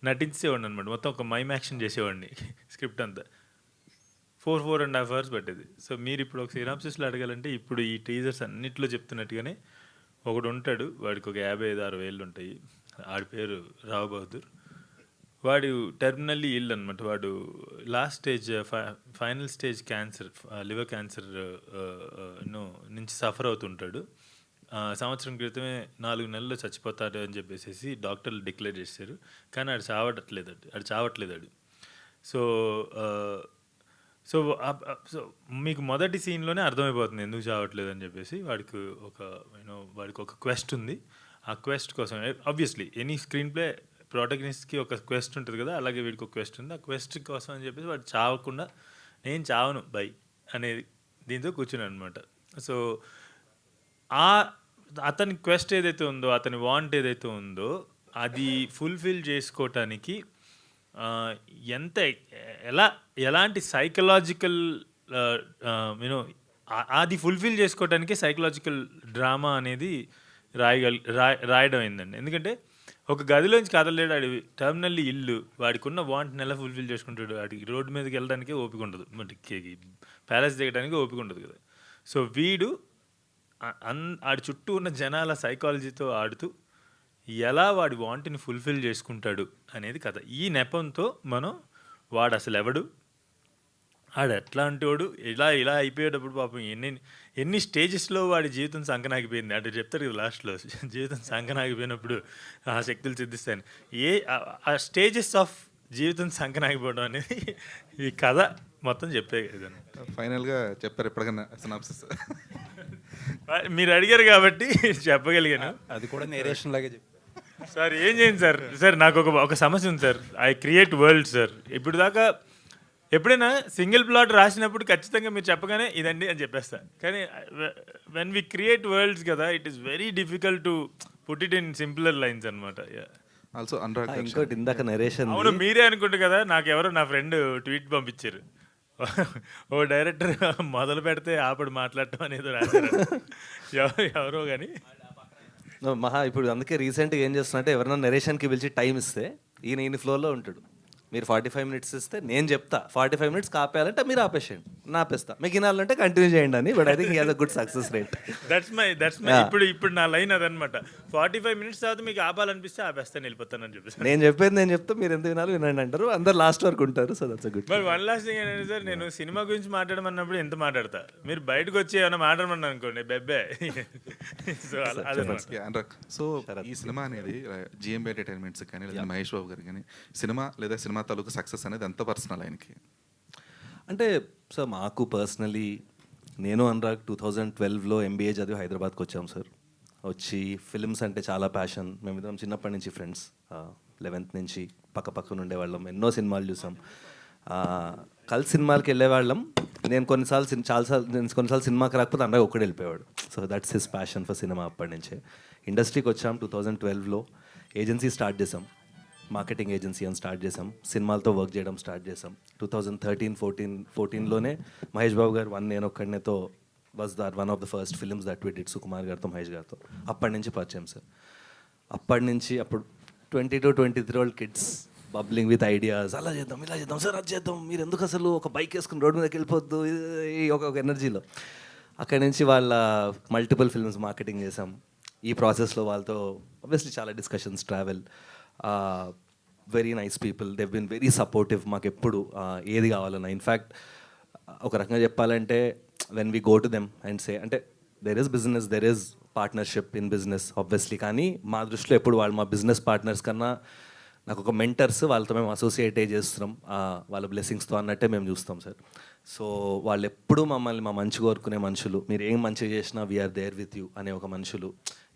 నటించేవాడిని అనమాట. మొత్తం ఒక మైమ్ యాక్షన్ చేసేవాడిని స్క్రిప్ట్ అంతా. 4.5 hours పట్టేది. సో మీరు ఇప్పుడు ఒక సినాప్సిస్లో అడగాలంటే ఇప్పుడు ఈ టీజర్స్ అన్నిట్లో చెప్తున్నట్టుగానే ఒకడు ఉంటాడు, వాడికి ఒక 55-60 ఏళ్ళు ఉంటాయి, ఆడి పేరు రావు బహదూర్. వాడు టెర్మినల్లీ ఇల్ అనమాట. వాడు last stage, final stage cancer, liver cancer నుంచి సఫర్ అవుతుంటాడు. సంవత్సరం క్రితమే 4 నెలల్లో చచ్చిపోతాడు అని చెప్పేసి డాక్టర్లు డిక్లేర్ చేశారు. కానీ ఆడు చావట్లేదు. సో సో సో మీకు మొదటి సీన్లోనే అర్థమైపోతుంది ఎందుకు చావట్లేదు అని చెప్పేసి. వాడికి ఒక క్వెస్ట్ ఉంది. ఆ క్వెస్ట్ కోసం ఆబ్వియస్లీ ఎనీ స్క్రీన్ ప్లే ప్రోటగనిస్ట్కి ఒక క్వెస్ట్ ఉంటుంది కదా, అలాగే వీడికి ఒక క్వెస్ట్ ఉంది. ఆ క్వెస్ట్ కోసం అని చెప్పేసి వాడు చావకుండా నేను చావను బై అనేది దీంతో కూర్చున్నాను అనమాట. సో అతని క్వెస్ట్ ఏదైతే ఉందో, అతని వాంట్ ఏదైతే ఉందో అది ఫుల్ఫిల్ చేసుకోవటానికి ఎలాంటి సైకలాజికల్ అది ఫుల్ఫిల్ చేసుకోవటానికి సైకలాజికల్ డ్రామా అనేది రాయడం అయిందండి. ఎందుకంటే ఒక గదిలోంచి కదలలేడు, ఆడి టర్మినల్లీ ఇల్లు, వాడికి ఉన్న వాంట్ని ఎలా ఫుల్ఫిల్ చేసుకుంటాడు. వాడికి రోడ్డు మీదకి వెళ్ళడానికి ఓపిక ఉండదు, ప్యాలెస్ దిగడానికి ఓపిక ఉండదు కదా. సో వీడు ఆడి చుట్టూ ఉన్న జనాల సైకాలజీతో ఆడుతూ ఎలా వాడి వాంట్ని ఫుల్ఫిల్ చేసుకుంటాడు అనేది కథ. ఈ నెపంతో మనం వాడు అసలు ఎవడు, ఆడు ఎట్లాంటి వాడు, ఇలా అయిపోయేటప్పుడు పాపం ఎన్ని స్టేజెస్లో వాడి జీవితం సంకనాగిపోయింది. అంటే చెప్తారు కదా లాస్ట్లో, జీవితం సంకనాగిపోయినప్పుడు ఆ శక్తులు సిద్ధిస్తాయని. ఆ స్టేజెస్ ఆఫ్ జీవితం సంకనాగిపోవడం అనేది ఈ కథ మొత్తం చెప్పే కదా. ఫైనల్గా చెప్పారు ఎప్పటికన్నా సినాప్సిస్? మీరు అడిగారు కాబట్టి చెప్పగలిగాను. అది కూడా నేరేషన్ లాగే చెప్పి. సార్ ఏం చేయండి సార్ నాకు ఒక సమస్య ఉంది sir. I create world sir. ఇప్పుడు దాకా ఎప్పుడైనా సింగిల్ ప్లాట్ రాసినప్పుడు ఖచ్చితంగా మీరు చెప్పగానే ఇదండి అని చెప్పేస్తా. కానీ వెన్ వి క్రియేట్ వరల్డ్స్ కదా, it is very difficult to put it in simpler lines అనమాట. ఆల్సో అనురాగ్ ఇంకోటి ఇందాక నరేషన్, అవును మీరే అనుకుంటు కదా, నాకు ఎవరో నా ఫ్రెండ్ ట్వీట్ పంపించారు, ఓ డైరెక్టర్ మొదలు పెడితే ఆపడు మాట్లాడటం అనేది రాశారు ఎవరో కానీ. మహా ఇప్పుడు అందుకే రీసెంట్గా ఏం చేస్తున్నా అంటే ఎవరైనా నరేషన్కి పిలిచి టైం ఇస్తే ఈయన ఫ్లోలో ఉంటాడు. మీరు 45 minutes ఇస్తే నేను చెప్తా, 45 minutes ఆపేయాలంటే మీరు ఆపేసేయండి, నా ఆపేస్తా, మీకు వినాలంటే కంటిన్యూ చేయండి అని. But I think he has a good success rate. That's my ఇప్పుడు నా లైన్ అదనమాట. 45 minutes తర్వాత మీకు ఆపాలనిపిస్తే ఆపేస్తాను, వెళ్ళిపోతానని చెప్పేసి. నేను చెప్తా, మీరు ఎంత వినాలో వినండి అంటారు, అందరు లాస్ట్ వరకు ఉంటారు. So that's a good. మరి వన్ లాస్ట్ థింగ్ ఏంటంటే సార్, నేను సినిమా గురించి మాట్లాడమన్నప్పుడు ఎంత మాట్లాడతా, మీరు బయటకు వచ్చి ఏమైనా మాట్లాడమన్నా అనుకోండి బెబ్బే. సో అనురాగ్, సో ఈ సినిమా అనేది జిఎంబి ఎంటర్టైన్మెంట్స్ కానీ లేదా మహేష్ బాబు గారు కానీ సినిమా లేదా సినిమా తాలూకు సక్సెస్ అనేది ఎంత పర్సనల్ ఆయనకి? అంటే సార్ మాకు పర్సనలీ, నేను అనురాగ్ 2012లో MBA చదివి హైదరాబాద్కి వచ్చాం సార్. వచ్చి ఫిల్మ్స్ అంటే చాలా ప్యాషన్. మేమిద్దరం చిన్నప్పటి నుంచి ఫ్రెండ్స్, 11th నుంచి పక్కన ఉండేవాళ్ళం, ఎన్నో సినిమాలు చూసాం, కలిసి సినిమాలకి వెళ్ళేవాళ్ళం. నేను కొన్నిసార్లు సినిమాకి రాకపోతే అనురాగ్ ఒక్కడే వెళ్ళిపోయేవాడు. So that's his passion for cinema. అప్పటి నుంచే ఇండస్ట్రీకి వచ్చాం. 2012లో ఏజెన్సీ స్టార్ట్ చేసాం, మార్కెటింగ్ ఏజెన్సీ అని స్టార్ట్ చేసాం, సినిమాలతో వర్క్ చేయడం స్టార్ట్ చేసాం. 2013-14లోనే మహేష్ బాబు గారు నేను ఒక్కడినేతో was one of the first films that we did, Sukumar గారితో మహేష్ గారితో. అప్పటి నుంచి పరిచయం సార్. అప్పుడు 20 to 23 kids bubbling with ideas, అలా చేద్దాం, ఇలా చేద్దాం సార్, అది చేద్దాం, మీరు ఎందుకు అసలు ఒక బైక్ వేసుకుని రోడ్డు మీదకి వెళ్ళిపోద్దు, ఒక ఎనర్జీలో. అక్కడి నుంచి వాళ్ళ మల్టిపుల్ ఫిల్మ్స్ మార్కెటింగ్ చేసాం. ఈ ప్రాసెస్లో వాళ్ళతో ఆబ్వియస్లీ చాలా discussions, travel, very nice people, they've been very supportive మాకు ఎప్పుడు ఏది కావాలన్నా. ఇన్ఫ్యాక్ట్ ఒక రకంగా చెప్పాలంటే when we go to them and say, అంటే there is business, there is partnership in business obviously, కానీ మా దృష్టిలో ఎప్పుడు వాళ్ళు మా బిజినెస్ పార్ట్నర్స్ కన్నా నాకు ఒక మెంటర్స్, వాళ్ళతో మేము అసోసియేట్ చేస్తున్నాం వాళ్ళ బ్లెస్సింగ్స్తో అన్నట్టే మేము చూస్తాం సార్. సో వాళ్ళు ఎప్పుడూ మమ్మల్ని మా మంచి కోరుకునే మనుషులు, మీరు ఏం మంచి చేసినా వీఆర్ దేర్ విత్ యూ అనే ఒక మనుషులు.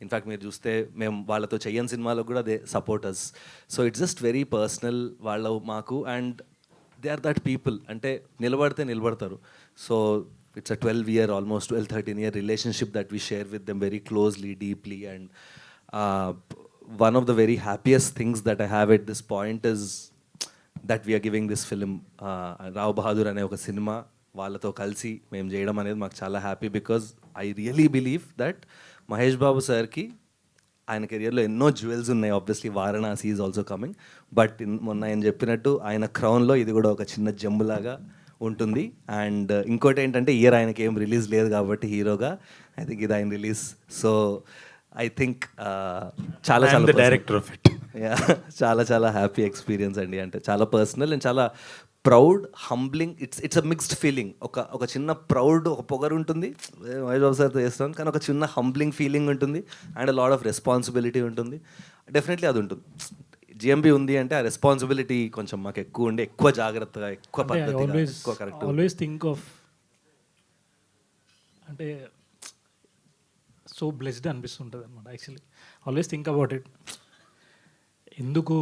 ఇన్ఫ్యాక్ట్ మీరు చూస్తే మేము వాళ్ళతో చెయ్యని సినిమాలకు కూడా they supporters. So it's just very personal వాళ్ళు మాకు, and they are that people. అంటే నిలబడితే నిలబడతారు. So it's a 12-year, almost 12-13-year relationship that we share with them very closely, deeply, and one of the very happiest things that I have at this point is that we are giving this film Rao Bahadur ane oka cinema వాళ్ళతో కలిసి మేము చేయడం అనేది మాకు చాలా happy, because I really believe that Mahesh Babu సార్కి ఆయన కెరియర్లో ఎన్నో జ్యువెల్స్ ఉన్నాయి. Obviously Varanasi is also coming, but మొన్న ఆయన చెప్పినట్టు ఆయన క్రౌన్లో ఇది కూడా ఒక చిన్న జంబులాగా ఉంటుంది. అండ్ ఇంకోటి ఏంటంటే ఇయర్ ఆయనకి ఏం రిలీజ్ లేదు కాబట్టి హీరోగా, ఐ థింక్ ఇది ఆయన రిలీజ్. సో ఐ థింక్ చాలా చాలా డైరెక్టర్ ఆఫ్ ఇట్. చాలా చాలా హ్యాపీ ఎక్స్పీరియన్స్ అండి. అంటే చాలా పర్సనల్ అండ్ చాలా proud, humbling. It's a mixed feeling. ఒక చిన్న ప్రౌడ్, ఒక పొగరు ఉంటుంది మహేష్ బాబు సార్తో చేస్తాను, కానీ ఒక చిన్న హంబ్లింగ్ ఫీలింగ్ ఉంటుంది అండ్ లాట్ ఆఫ్ రెస్పాన్సిబిలిటీ ఉంటుంది. డెఫినెట్లీ అది ఉంటుంది. జిఎంబి ఉంది అంటే ఆ రెస్పాన్సిబిలిటీ కొంచెం మాకు ఎక్కువ ఉండి, ఎక్కువ జాగ్రత్తగా, ఎక్కువ పద్ధతిగా, ఎక్కువ కరెక్ట్. ఆల్వేస్ థింక్ ఆఫ్, అంటే సో బ్లెస్డ్ అనిపిస్తుంటుంది అనమాట. Actually always think about it. ఎందుకు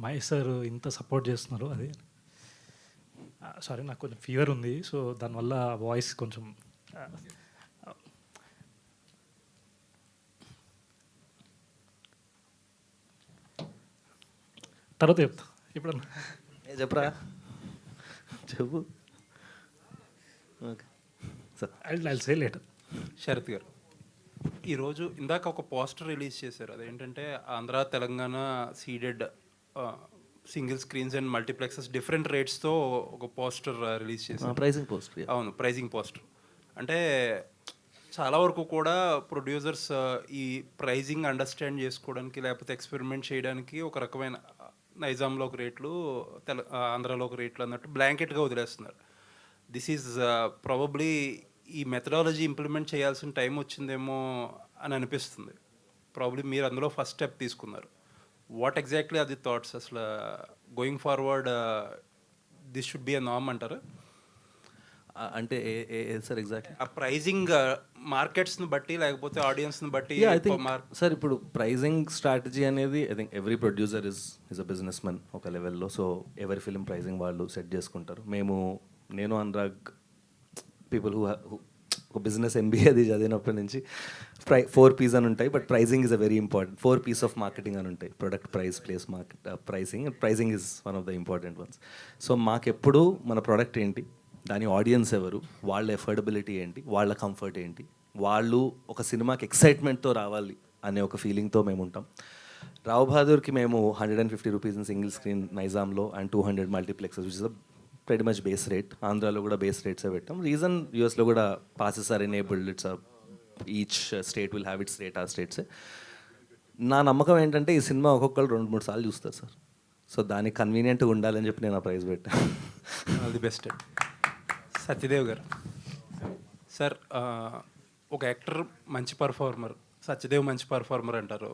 మహేష్ సార్ ఇంత సపోర్ట్ చేస్తున్నారు అది. సారీ, నాకు కొంచెం ఫీవర్ ఉంది, సో దానివల్ల వాయిస్ కొంచెం తర్వాత చెప్తా. ఇప్పుడు చెప్పరా, చెప్పు. Okay sir, I say later. Sharath garu, ఈరోజు ఇందాక ఒక పోస్టర్ రిలీజ్ చేశారు. అదేంటంటే Andhra Telangana ceded single screens and multiplexes different రేట్స్తో ఒక పోస్టర్ రిలీజ్ చేశారు. Pricing poster. అవును, ప్రైజింగ్ పోస్టర్. అంటే చాలా వరకు కూడా ప్రొడ్యూసర్స్ ఈ ప్రైజింగ్ అండర్స్టాండ్ చేసుకోవడానికి లేకపోతే ఎక్స్పెరిమెంట్ చేయడానికి ఒక రకమైన నైజాంలో ఒక రేట్లు, ఆంధ్రాలో ఒక రేట్లు అన్నట్టు బ్లాంకెట్గా వదిలేస్తున్నారు. దిస్ ఈజ్ ప్రాబబ్లీ ఈ మెథడాలజీ ఇంప్లిమెంట్ చేయాల్సిన టైం వచ్చిందేమో అని అనిపిస్తుంది. ప్రాబ్లీ మీరు అందులో ఫస్ట్ స్టెప్ తీసుకున్నారు. What exactly are the thoughts? అసలు going forward this should be a norm అంటారా? అంటే సార్ ఎగ్జాక్ట్లీ ఆ ప్రైజింగ్ మార్కెట్స్ని బట్టి లేకపోతే ఆడియన్స్ని బట్టి? ఐ థింక్ సార్ ఇప్పుడు ప్రైజింగ్ స్ట్రాటజీ అనేది I think every producer is a business man ఒక లెవెల్లో. సో ఎవరి ఫిల్మ్ ప్రైజింగ్ వాళ్ళు సెట్ చేసుకుంటారు. నేను అనురాగ్ పీపుల్ హూ ఒక బిజినెస్ ఎంబీఏ అది చదివినప్పటి నుంచి 4 P's అని ఉంటాయి, but pricing is a very important. 4 P's of marketing అని ఉంటాయి: product, price, place, market, pricing. Pricing is one of the important ones. So మాకెప్పుడు మన ప్రోడక్ట్ ఏంటి, దాని ఆడియన్స్ ఎవరు, వాళ్ళ ఎఫోర్డబిలిటీ ఏంటి, వాళ్ళ కంఫర్ట్ ఏంటి, వాళ్ళు ఒక సినిమాకి ఎక్సైట్మెంట్తో రావాలి అనే ఒక ఫీలింగ్తో మేము ఉంటాం. రావ్ బహదూర్కి మేము 150 రూపీస్ ఇన్ సింగిల్ స్క్రీన్ నైజాంలో and 200 multiplexes, which is pretty much base rate. ఆంధ్రాలో కూడా బేస్ రేట్సే పెట్టాం. రీజన్ యూఎస్లో కూడా passes are enabled. It's each state will have its rate, ఆ స్టేట్సే. నా నమ్మకం ఏంటంటే ఈ సినిమా ఒక్కొక్కరు 2-3 సార్లు చూస్తారు సార్. సో దానికి కన్వీనియంట్గా ఉండాలని చెప్పి నేను ఆ ప్రైజ్ పెట్టాను. All the best. సత్యదేవ్ గారు సార్, ఒక యాక్టర్ మంచి పర్ఫార్మర్, సత్యదేవ్ మంచి పర్ఫార్మర్ అంటారు.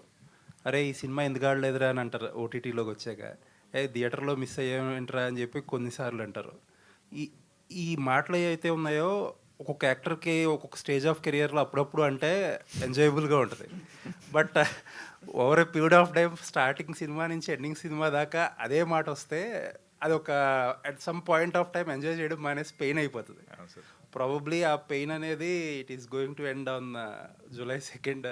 అరే ఈ సినిమా ఎందుకు ఆడలేదురా అని అంటారు ఓటీటీలోకి వచ్చాక. థియేటర్లో మిస్ అయ్యేంటరా అని చెప్పి కొన్నిసార్లు అంటారు. ఈ మాటలు ఏవైతే ఉన్నాయో ఒక్కొక్క యాక్టర్కి ఒక్కొక్క స్టేజ్ ఆఫ్ కెరియర్లో అప్పుడప్పుడు అంటే ఎంజాయబుల్గా ఉంటుంది. But over a period of time, starting cinema నుంచి ఎండింగ్ సినిమా దాకా అదే మాట వస్తే అది ఒక at some point of time enjoy చేయడం మానేసి పెయిన్ అయిపోతుంది. ప్రాబబ్లీ ఆ పెయిన్ అనేది it is going to end on July 2nd,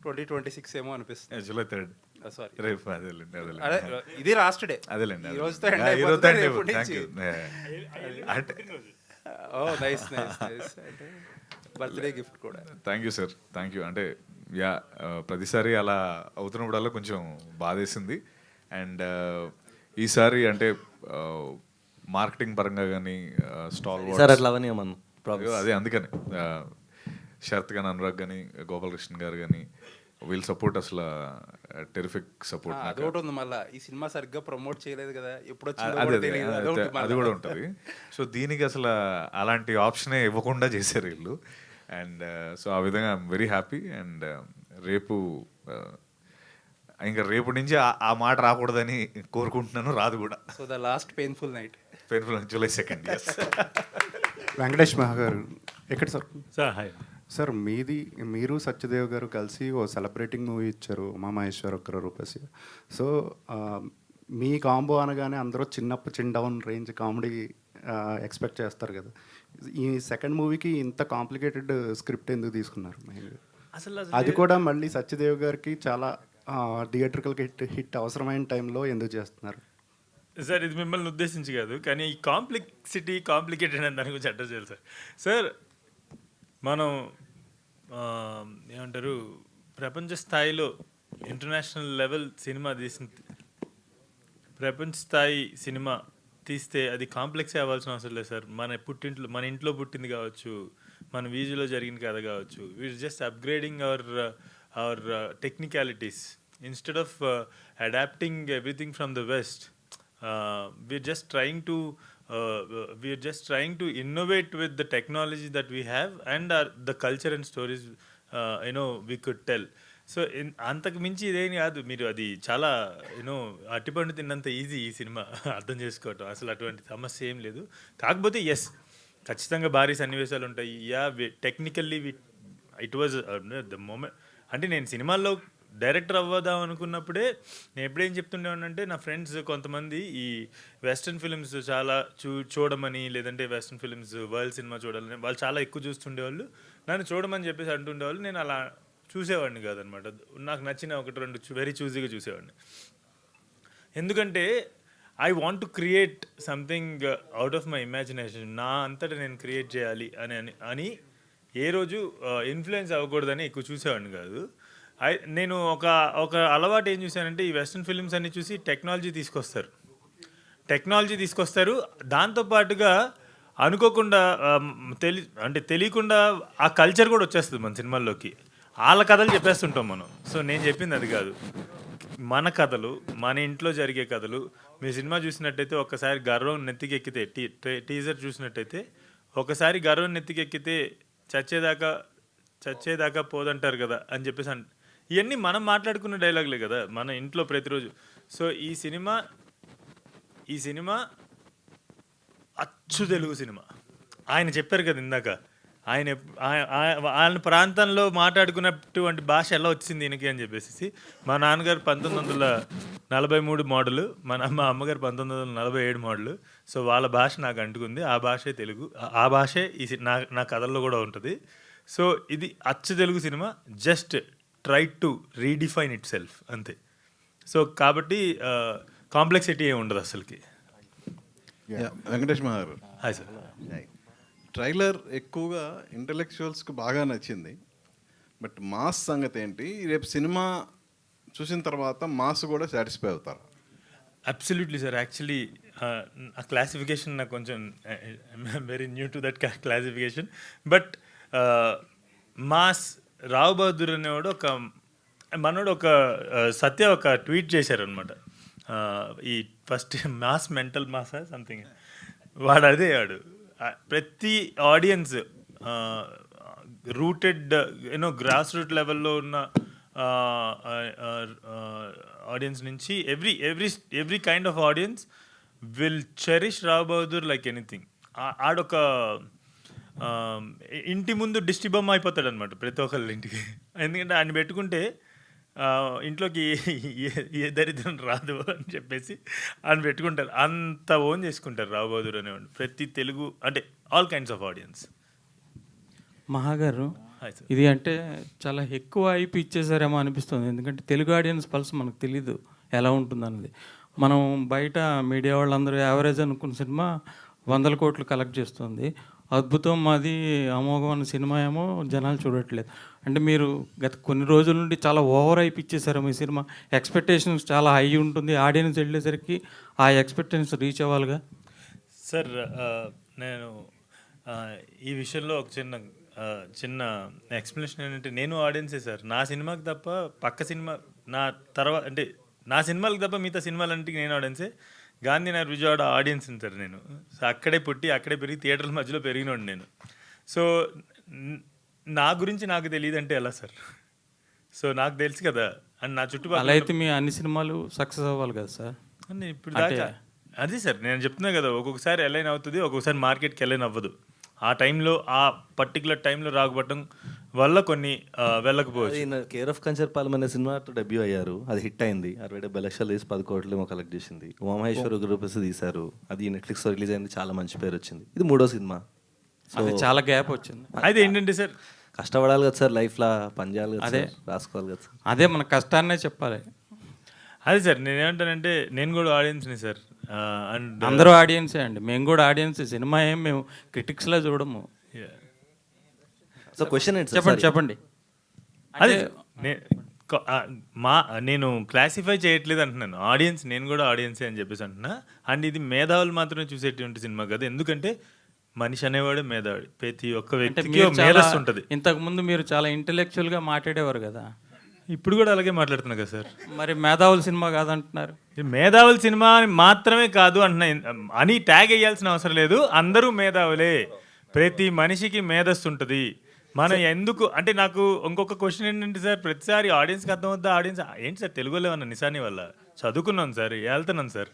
2026 ఏమో అనిపిస్తుంది. July 3rd. సారీ, రేపు అదేలేండి. అదే ఇది లాస్ట్ డే. అదేలేండి. ఈ రోజుతో ఎండ్ అయిపోతుంది. రేపటి నుంచి. అంటే నైస్ అంటే బర్త్డే గిఫ్ట్ కూడా. Thank you sir, thank you. అంటే యా, ప్రతిసారి అలా అవుతున్నప్పుడల్లా కొంచెం బాధేసింది. అండ్ ఈసారి అంటే మార్కెటింగ్ పరంగా కానీ స్టాల్ సార్ అట్లా అవన్నీ ఏమన్నా అదే అందుకని శరత్ కానీ, అనురాగ్ కానీ, గోపాలకృష్ణ గారు కానీ, వీల్ సపోర్ట్ అసలు టెరిఫిక్ సపోర్ట్. అదొకటి ఉంది మళ్ళీ, ఈ సినిమా సరిగ్గా ప్రమోట్ చేయలేదు కదా, ఎప్పుడు వచ్చిందో అదే కూడా తెలియదు, అదొకటి అది మళ్ళా. కూడా ఉంటుంది. సో దీనికి అసలు అలాంటి ఆప్షనే ఇవ్వకుండా చేశారు వీళ్ళు. అండ్ సో ఆ విధంగా ఐఎమ్ వెరీ హ్యాపీ. అండ్ రేపు ఇంకా రేపు నుంచి ఆ మాట రాకూడదని కోరుకుంటున్నాను, రాదు కూడా. So the last painful night. Painful July 2nd. Yes. Venkatesh మహా గారు ఎక్కడ సార్? సార్ హాయ్ సార్ మీరు సత్యదేవ్ గారు కలిసి ఓ సెలబ్రేటింగ్ మూవీ ఇచ్చారు, ఉమామహేశ్వర ఒక్కర రూపసి. సో మీ కాంబో అనగానే అందరూ చిన్ డౌన్ రేంజ్ కామెడీ ఎక్స్పెక్ట్ చేస్తారు కదా. ఈ సెకండ్ మూవీకి ఇంత కాంప్లికేటెడ్ స్క్రిప్ట్ ఎందుకు తీసుకున్నారు మెయిన్గా? అది కూడా మళ్ళీ సత్యదేవ్ గారికి చాలా థియేట్రికల్ హిట్ అవసరమైన టైంలో ఎందుకు చేస్తున్నారు? సార్ ఇది మిమ్మల్ని ఉద్దేశించి కాదు, కానీ ఈ కాంప్లికేటెడ్ అని దాని గురించి అడ్రస్ చేయాలి సార్. సార్ మనం ఏమంటారు, ప్రపంచ స్థాయిలో ఇంటర్నేషనల్ లెవెల్ సినిమా ప్రపంచ స్థాయి సినిమా తీస్తే అది కాంప్లెక్స్ అవ్వాల్సిన అవసరం లేదు సార్. మన ఇంట్లో పుట్టింది కావచ్చు, మన వీధిలో జరిగిన కథ కావచ్చు. We're just upgrading our technicalities instead of adapting everything from the west. we're just trying to innovate with the technology that we have and the culture and stories we could tell. So అంతకు మించి ఇదేం కాదు. మీరు అది చాలా అట్టిపండు తిన్నంత ఈజీ ఈ సినిమా అర్థం చేసుకోవటం. అసలు అటువంటి సమస్య ఏం లేదు. కాకపోతే ఎస్, ఖచ్చితంగా భారీ సన్నివేశాలు ఉంటాయి. Technically it was the moment. అంటే నేను సినిమాల్లో డైరెక్టర్ అవ్వదాం అనుకున్నప్పుడే నేను ఎప్పుడేం చెప్తుండేవాడినంటే, నా ఫ్రెండ్స్ కొంతమంది ఈ వెస్ట్రన్ ఫిలిమ్స్ చాలా చూడమని, లేదంటే వెస్ట్రన్ ఫిలిమ్స్ వరల్డ్ సినిమా చూడాలని వాళ్ళు చాలా ఎక్కువ చూస్తుండేవాళ్ళు. నన్ను చూడమని చెప్పేసి అంటుండేవాళ్ళు. నేను అలా చూసేవాడిని కాదనమాట. నాకు నచ్చిన 1-2 వెరీ చూజీగా చూసేవాడిని. ఎందుకంటే I want to create something out of my imagination. నా అంతటా నేను క్రియేట్ చేయాలి అని ఏ రోజు ఇన్ఫ్లుయెన్స్ అవ్వకూడదని ఎక్కువ చూసేవాడిని కాదు. నేను ఒక అలవాటు ఏం చూశానంటే, ఈ వెస్ట్రన్ ఫిలిమ్స్ అన్ని చూసి టెక్నాలజీ తీసుకొస్తారు. దాంతోపాటుగా అనుకోకుండా తెలియకుండా ఆ కల్చర్ కూడా వచ్చేస్తుంది మన సినిమాల్లోకి. వాళ్ళ కథలు చెప్పేస్తుంటాం మనం. సో నేను చెప్పింది అది కాదు. మన కథలు, మన ఇంట్లో జరిగే కథలు. మీ సినిమా చూసినట్టయితే ఒక్కసారి గర్వం నెత్తికెక్కితే, టీజర్ చూసినట్టయితే ఒకసారి గర్వం నెత్తికెక్కితే చచ్చేదాకా పోదంటారు కదా అని చెప్పేసి ఇవన్నీ మనం మాట్లాడుకున్న డైలాగులే కదా మన ఇంట్లో ప్రతిరోజు. సో ఈ సినిమా అచ్చు తెలుగు సినిమా. ఆయన చెప్పారు కదా ఇందాక, ఆయన ప్రాంతంలో మాట్లాడుకున్నటువంటి భాష ఎలా వచ్చింది దీనికి అని చెప్పేసి. మా నాన్నగారు 1943 మోడలు, మా అమ్మగారు 1947 మోడలు. సో వాళ్ళ భాష నాకు అంటుకుంది. ఆ భాషే తెలుగు. ఆ భాషే నా కథల్లో కూడా ఉంటుంది. సో ఇది అచ్చు Telugu cinema. Just try to redefine it self అంతే. సో కాబట్టి కాంప్లెక్సిటీ ఏమి ఉండదు అసలుకి. వెంకటేష్ మహా గారు హాయ్ సార్. ట్రైలర్ ఎక్కువగా ఇంటలెక్చువల్స్కి బాగా నచ్చింది. బట్ మాస్ సంగతి ఏంటి? రేపు సినిమా చూసిన తర్వాత మాస్ కూడా సాటిస్ఫై అవుతారు? Absolutely sir. యాక్చువల్లీ ఆ క్లాసిఫికేషన్ నాకు కొంచెం very new to that classification. But mass Rao Bahadur అనేవాడు ఒక సత్య ఒక ట్వీట్ చేశారనమాట. ఈ ఫస్ట్ మాస్ మెంటల్ మాసా సంథింగ్ వాడు ప్రతి ఆడియన్స్ రూటెడ్ గ్రాస్ రూట్ లెవెల్లో ఉన్న ఆడియన్స్ నుంచి every kind of audience will cherish Rao Bahadur like anything. ఆడొక ఇంటి ముందు దిష్టి బొమ్మ అయిపోతాడు అనమాట ప్రతి ఒక్కళ్ళ ఇంటికి. ఎందుకంటే ఆయన పెట్టుకుంటే ఇంట్లోకి ఏ దరిద్రం రాదు అని చెప్పేసి ఆయన పెట్టుకుంటారు. అంత ఓన్ చేసుకుంటారు రావు బహదూర్ అనేవాడు ప్రతి తెలుగు, అంటే ఆల్ కైండ్స్ ఆఫ్ ఆడియన్స్. మహాగారు ఇది అంటే చాలా ఎక్కువ అయిపో ఇచ్చేసారేమో అనిపిస్తుంది. ఎందుకంటే తెలుగు ఆడియన్స్ పల్స్ మనకు తెలీదు ఎలా ఉంటుందన్నది. మనం బయట మీడియా వాళ్ళందరూ యావరేజ్ అనుకున్న సినిమా 100 కోట్లు కలెక్ట్ చేస్తుంది. అద్భుతం, మాది అమోఘం అన్న సినిమా ఏమో జనాలు చూడట్లేదు. అంటే మీరు గత కొన్ని రోజుల నుండి చాలా ఓవర్ అయిపిచ్చేసారు మీ సినిమా. ఎక్స్పెక్టేషన్స్ చాలా హై ఉంటుంది. ఆడియన్స్ వెళ్ళేసరికి ఆ ఎక్స్పెక్టేషన్స్ రీచ్ అవ్వాలిగా. సార్ నేను ఈ విషయంలో ఒక చిన్న చిన్న ఎక్స్ప్లెనేషన్ ఏంటంటే నేను ఆడియన్సే సార్. నా సినిమాకి తప్ప పక్క సినిమా నా తర్వాత అంటే నా సినిమాలకు తప్ప మిగతా సినిమాలంటే నేను ఆడియన్సే. గాంధీనగర్ విజయవాడ ఆడియన్స్ సార్ నేను. సో అక్కడే పుట్టి అక్కడే పెరిగి థియేటర్ల మధ్యలో పెరిగినోడు నేను. సో నా గురించి నాకు తెలియదంటే ఎలా సార్? సో నాకు తెలుసు కదా అండ్ నా అలా చుట్టుపక్కల అయితే మీ అన్ని సినిమాలు సక్సెస్ అవ్వాలి కదా సార్. నేను ఇప్పుడు దాకా అది సార్ నేను చెప్తున్నా కదా, ఒక్కొక్కసారి ఎలైన్ అవుతుంది, ఒక్కొక్కసారి మార్కెట్కి ఎలైన్ అవ్వదు. ఆ టైంలో ఆ పర్టికులర్ టైంలో రాకపోవడం వల్ల కొన్ని వెళ్ళకపోవచ్చు. ఈయన కేర్ ఆఫ్ కంచర్పాలెం అనే సినిమాతో డెబ్యూ అయ్యారు, అది హిట్ అయింది. 60-70 లక్షలు వేసి 10 కోట్లు కలెక్ట్ చేసింది. ఉమామహేశ్వర రూపస్ తీశారు, అది నెట్ఫ్లిక్స్లో రిలీజ్ అయింది, చాలా మంచి పేరు వచ్చింది. ఇది 3వ సినిమా. అది చాలా గ్యాప్ వచ్చింది. అయితే ఏంటంటే సార్ కష్టపడాలి కదా సార్, లైఫ్లో పని చేయాలి కదా, అదే రాసుకోవాలి కదా సార్. అదే మన కష్టాన్నే చెప్పాలి. అదే సార్ నేనేమంటానంటే నేను కూడా ఆడియన్స్ని సార్. అండ్ అందరూ ఆడియన్సే అండి, మేము కూడా ఆడియన్సే. సినిమా ఏం మేము క్రిటిక్స్లా చూడము. సో క్వశ్చన్ ఏంటి సార్? చెప్పండి చెప్పండి. అదే నేను క్లాసిఫై చేయట్లేదు అంటున్నాను. ఆడియన్స్ నేను కూడా ఆడియన్సే అని చెప్పేసి అంటున్నా. అండ్ ఇది మేధావులు మాత్రమే చూసేటువంటి సినిమా కదా, ఎందుకంటే మనిషి అనేవాడు మేధావుడు. ప్రతి ఒక్క వ్యక్తికి మేధస్సు ఉంటుంది. ఇంతకు ముందు మీరు చాలా ఇంటెలెక్చువల్గా మాట్లాడేవారు కదా, ఇప్పుడు కూడా అలాగే మాట్లాడుతున్నా కదా సార్. మరి మేధావుల సినిమా కాదంటున్నారు. మేధావుల సినిమా మాత్రమే కాదు అంటున్నా అని ట్యాగ్ వేయాల్సిన అవసరం లేదు. అందరూ మేధావులే, ప్రతి మనిషికి మేధస్సు ఉంటుంది. మనం ఎందుకు అంటే నాకు ఇంకొక క్వశ్చన్ ఏంటంటే సార్, ప్రతిసారి ఆడియన్స్కి అర్థం అవుద్దా? ఆడియన్స్ ఏంటి సార్ తెలుగులో ఏమన్నా నిశాని వల్ల చదువుకున్నాం సార్, వెళ్తున్నాం సార్,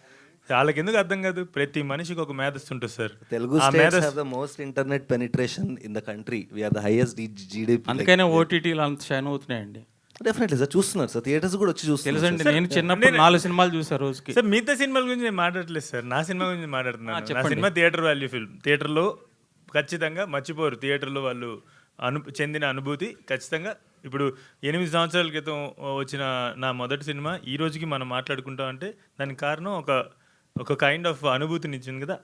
వాళ్ళకి ఎందుకు అర్థం కాదు? ప్రతి మనిషికి ఒక మేధస్సు ఉంటుంది sir. Telugu states have the most internet penetration in the country. We are the highest GDP. అందుకనే ఓటీటీలు అంత షైన్ అవుతున్నాయండి. డెఫినెట్లీ సార్, చూస్తున్నారు సార్, థియేటర్స్ కూడా వచ్చి చూస్తున్నారు. తెలుసండి, నేను చిన్నప్పుడు 4 సినిమాలు చూసాను రోజుకి. సార్ మిగతా సినిమాల గురించి నేను మాట్లాడలేదు సార్, నా సినిమా గురించి మాట్లాడుతున్నాను. నా సినిమా థియేటర్ వాల్యూ ఫిల్మ్. థియేటర్లో ఖచ్చితంగా మర్చిపోరు, థియేటర్లో వాళ్ళు చెందిన అనుభూతి ఖచ్చితంగా. ఇప్పుడు 8 సంవత్సరాల క్రితం వచ్చిన నా మొదటి సినిమా ఈ రోజుకి మనం మాట్లాడుకుంటాం అంటే దానికి కారణం ఒక కైండ్ ఆఫ్ అనుభూతిని ఇచ్చింది కదా.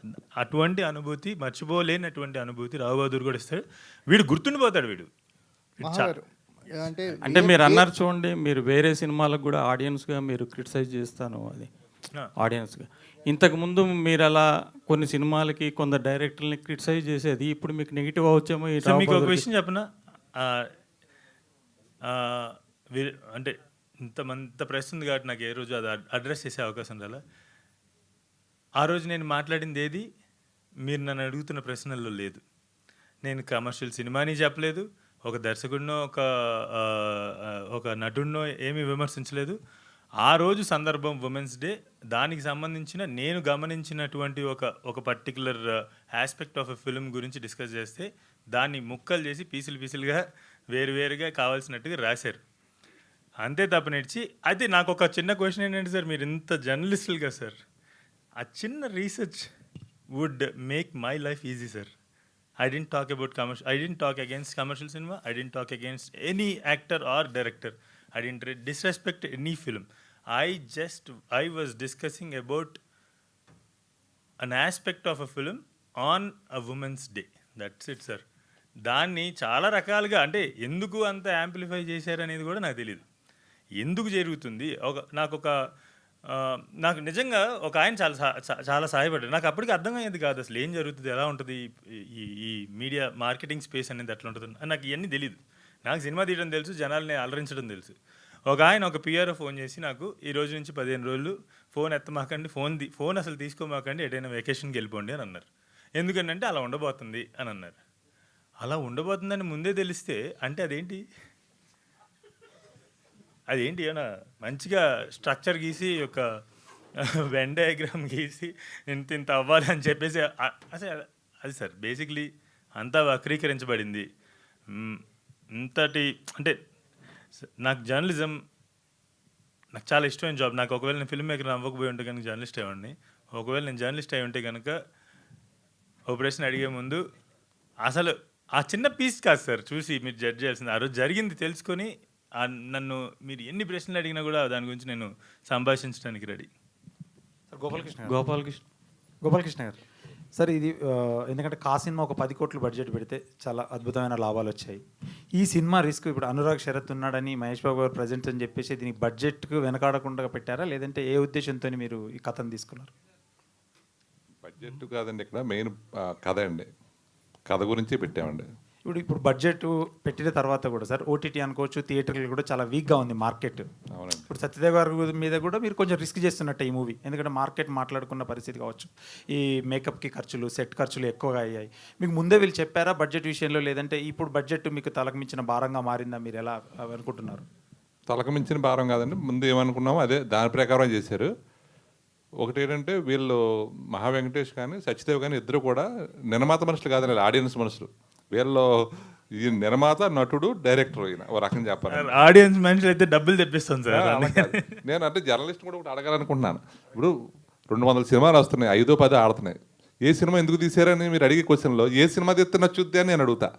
అటువంటి అనుభూతి, మర్చిపోలేనటువంటి అనుభూతి రావు బహదూర్ కూడా ఇస్తాడు. వీడు గుర్తుండిపోతాడు. వీడు అంటే మీరు అన్నారు చూడండి, మీరు వేరే సినిమాలకు కూడా ఆడియన్స్గా మీరు క్రిటిసైజ్ చేస్తాను, అది ఆడియన్స్గా. ఇంతకుముందు మీరు అలా కొన్ని సినిమాలకి కొందరు డైరెక్టర్ని క్రిటిసైజ్ చేసేది, ఇప్పుడు మీకు నెగిటివ్ అవచ్చేమో. మీకు ఒక విషయం చెప్పనా, అంటే ఇంత ప్రెస్ ఉంది కాబట్టి నాకు ఏ రోజు అది అడ్రస్ చేసే అవకాశం రాలా. ఆ రోజు నేను మాట్లాడింది ఏది మీరు నన్ను అడుగుతున్న ప్రశ్నల్లో లేదు. నేను కమర్షియల్ సినిమాని చెప్పలేదు, ఒక దర్శకుడినో ఒక నటుడినో ఏమీ విమర్శించలేదు. ఆ రోజు సందర్భం ఉమెన్స్ డే, దానికి సంబంధించిన నేను గమనించినటువంటి ఒక particular aspect of a film గురించి డిస్కస్ చేస్తే దాన్ని ముక్కలు చేసి పీసులుగా వేరువేరుగా కావాల్సినట్టుగా రాశారు. అంతే తప్పనిచ్చి అయితే నాకు ఒక చిన్న క్వశ్చన్ ఏంటంటే సార్, మీరు ఇంత జర్నలిస్టులుగా సార్, ఆ చిన్న research would make my life easy sir. I didn't talk about commercial. I didn't talk against commercial cinema. I didn't talk against any actor or director. I didn't disrespect any film. I was discussing about an aspect of a film on a women's day. That's it, sir. దాన్ని చాలా రకాలుగా అంటే ఎందుకు అంత యాంప్లిఫై చేశారనేది కూడా నాకు తెలియదు. ఎందుకు జరుగుతుంది నాకు నిజంగా ఒక ఆయన చాలా సహాయపడ్డాడు. నాకు అప్పటికి అర్థం అయ్యేది కాదు అసలు ఏం జరుగుతుంది, ఎలా ఉంటుంది ఈ మీడియా మార్కెటింగ్ స్పేస్ అనేది ఎట్లా ఉంటుంది. నాకు ఇవన్నీ తెలియదు. నాకు సినిమా తీయడం తెలుసు, జనాల్ని అలరించడం తెలుసు. ఒక ఆయన ఒక పిఆర్ఓ ఫోన్ చేసి నాకు ఈ రోజు నుంచి 15 రోజులు ఫోన్ ఎత్తమాకండి, ఫోన్ అసలు తీసుకోమాకండి, ఎటైనా వెకేషన్కి వెళ్ళిపోండి అని అన్నారు. ఎందుకంటే అలా ఉండబోతుంది అని అన్నారు. అలా ఉండబోతుందని ముందే తెలిస్తే అంటే అదేంటి ఏమన్నా మంచిగా స్ట్రక్చర్ గీసి ఒక వెన్ డయాగ్రామ్ గీసి ఇంత అవ్వాలి అని చెప్పేసి అసలు అది సార్ బేసిక్లీ అంతా వక్రీకరించబడింది. ఇంతటి అంటే నాకు జర్నలిజం నాకు చాలా ఇష్టమైన జాబ్. నాకు ఒకవేళ నేను ఫిల్మ్ మేకర్ అవ్వకపోయి ఉంటే కనుక జర్నలిస్ట్ అయ్యండి. ఒకవేళ నేను జర్నలిస్ట్ అయి ఉంటే కనుక ఒక ప్రశ్న అడిగే ముందు అసలు ఆ చిన్న పీస్ కాదు సార్ చూసి మీరు జడ్జ్ చేయాల్సింది. ఆ రోజు జరిగింది తెలుసుకొని నన్ను మీరు ఎన్ని ప్రశ్నలు అడిగినా కూడా దాని గురించి నేను సంభాషించడానికి రెడీ. గోపాలకృష్ణ గారు సార్, ఇది ఎందుకంటే కా సినిమా ఒక 10 కోట్లు బడ్జెట్ పెడితే చాలా అద్భుతమైన లాభాలు వచ్చాయి. ఈ సినిమా రిస్క్ ఇప్పుడు అనురాగ్ శరత్ ఉన్నాడని మహేష్ బాబు గారు ప్రజెంట్ అని చెప్పేసి దీనికి బడ్జెట్కు వెనకాడకుండా పెట్టారా, లేదంటే ఏ ఉద్దేశంతో మీరు ఈ కథను తీసుకున్నారు? బడ్జెట్ కాదండి, ఇక్కడ మెయిన్ కథ అండి. కథ గురించి పెట్టామండి. ఇప్పుడు బడ్జెట్ పెట్టిన తర్వాత కూడా సార్ ఓటీటీ అనుకోవచ్చు, థియేటర్లు కూడా చాలా వీక్గా ఉంది మార్కెట్. ఇప్పుడు సత్యదేవ్ గారి మీద కూడా మీరు కొంచెం రిస్క్ చేస్తున్నట్టు ఈ మూవీ, ఎందుకంటే మార్కెట్ మాట్లాడుకున్న పరిస్థితి కావచ్చు, ఈ మేకప్కి ఖర్చులు, సెట్ ఖర్చులు ఎక్కువగా అయ్యాయి. మీకు ముందే వీళ్ళు చెప్పారా బడ్జెట్ విషయంలో, లేదంటే ఇప్పుడు బడ్జెట్ మీకు తలకు మించిన భారంగా మారిందా, మీరు ఎలా అనుకుంటున్నారు? తలకు మించిన భారం కాదండి, ముందు ఏమనుకున్నామో అదే దాని ప్రకారం చేశారు. ఒకటి ఏంటంటే వీళ్ళు మహా వెంకటేష్ కానీ సత్యదేవ్ కానీ ఇద్దరు కూడా నిర్మాత మనుషులు కాదండి, ఆడియన్స్ మనుషులు. వీళ్ళు ఈ నిర్మాత, నటుడు, డైరెక్టర్ అయినా ఓ రకం చెప్పాలి. ఆడియన్స్ మనుషులు అయితే డబ్బులు తెప్పిస్తాను సార్. నేను అంటే జర్నలిస్ట్ కూడా ఒకటి అడగాలనుకుంటున్నాను. ఇప్పుడు 200 సినిమాలు వస్తున్నాయి, 5-10 ఆడుతున్నాయి. ఏ సినిమా ఎందుకు తీసారని మీరు అడిగే క్వశ్చన్లో ఏ సినిమా తీస్తే నచ్చుద్ది అని నేను అడుగుతా.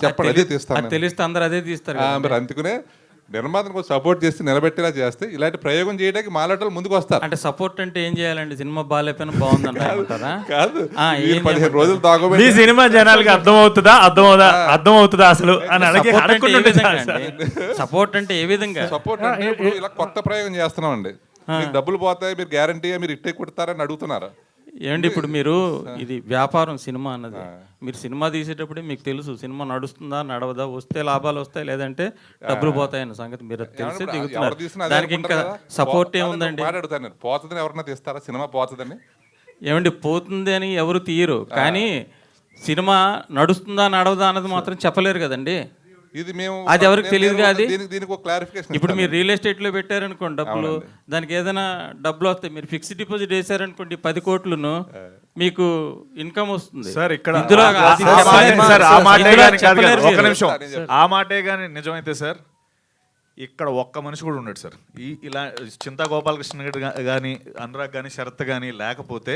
చెప్పండి, అదే తీస్తాను. తెలిస్తే అందరూ అదే తీస్తారు. మరి అందుకునే నిర్మాతను కొంచెం సపోర్ట్ చేసి నిలబెట్టేలా చేస్తే ఇలాంటి ప్రయోగం చేయడానికి మాలాటలు ముందుకు వస్తారు. అంటే సపోర్ట్ అంటే ఏం చేయాలండి? సినిమా బాగాలేకపోయినా బాగుందంటారా? కాదు, 15 రోజులు తాగబెట్టి ఈ సినిమా జనాలకి అర్థమవుతుందా అసలు అని సపోర్ట్ అంటే ఏ విధంగా? సపోర్ట్ అంటే ఇప్పుడు ఇలా కొత్త ప్రయోగం చేస్తున్నామండి, మీకు డబ్బులు పోతాయి, మీరు గ్యారంటీ మీరు ఇట్టే కొడతారని అడుగుతున్నారు. ఏమండి ఇప్పుడు మీరు ఇది వ్యాపారం సినిమా అన్నది, మీరు సినిమా తీసేటప్పుడే మీకు తెలుసు సినిమా నడుస్తుందా నడవదా, వస్తే లాభాలు వస్తాయి లేదంటే డబ్బులు పోతాయన్న సంగతి మీరు తెలిసి దిగుతున్నారు. దానికి ఇంకా సపోర్ట్ ఏముందండి? పోతుందని ఎవరన్నా తీస్తారా సినిమా పోతుందని? ఏమండి పోతుంది అని ఎవరు తీయరు, కానీ సినిమా నడుస్తుందా నడవదా అన్నది మాత్రం చెప్పలేరు కదండి. ఇది మేము అది ఎవరికి తెలియదు. అది దీనికి ఒక క్లారిఫికేషన్. ఇప్పుడు మీరు రియల్ ఎస్టేట్లో పెట్టారనుకోండి డబ్బులు, దానికి ఏదైనా డబ్బులు వస్తాయి. మీరు ఫిక్స్డ్ డిపాజిట్ వేసారనుకోండి 10 కోట్లను, మీకు ఇన్కమ్ వస్తుంది. సార్ ఇక్కడ ఆ మాటే కానీ నిజమైతే సార్ ఇక్కడ ఒక్క మనిషి కూడా ఉన్నాడు సార్. ఇలా చింతా గోపాలకృష్ణ కానీ అనురాగ్ కానీ శరత్ కానీ లేకపోతే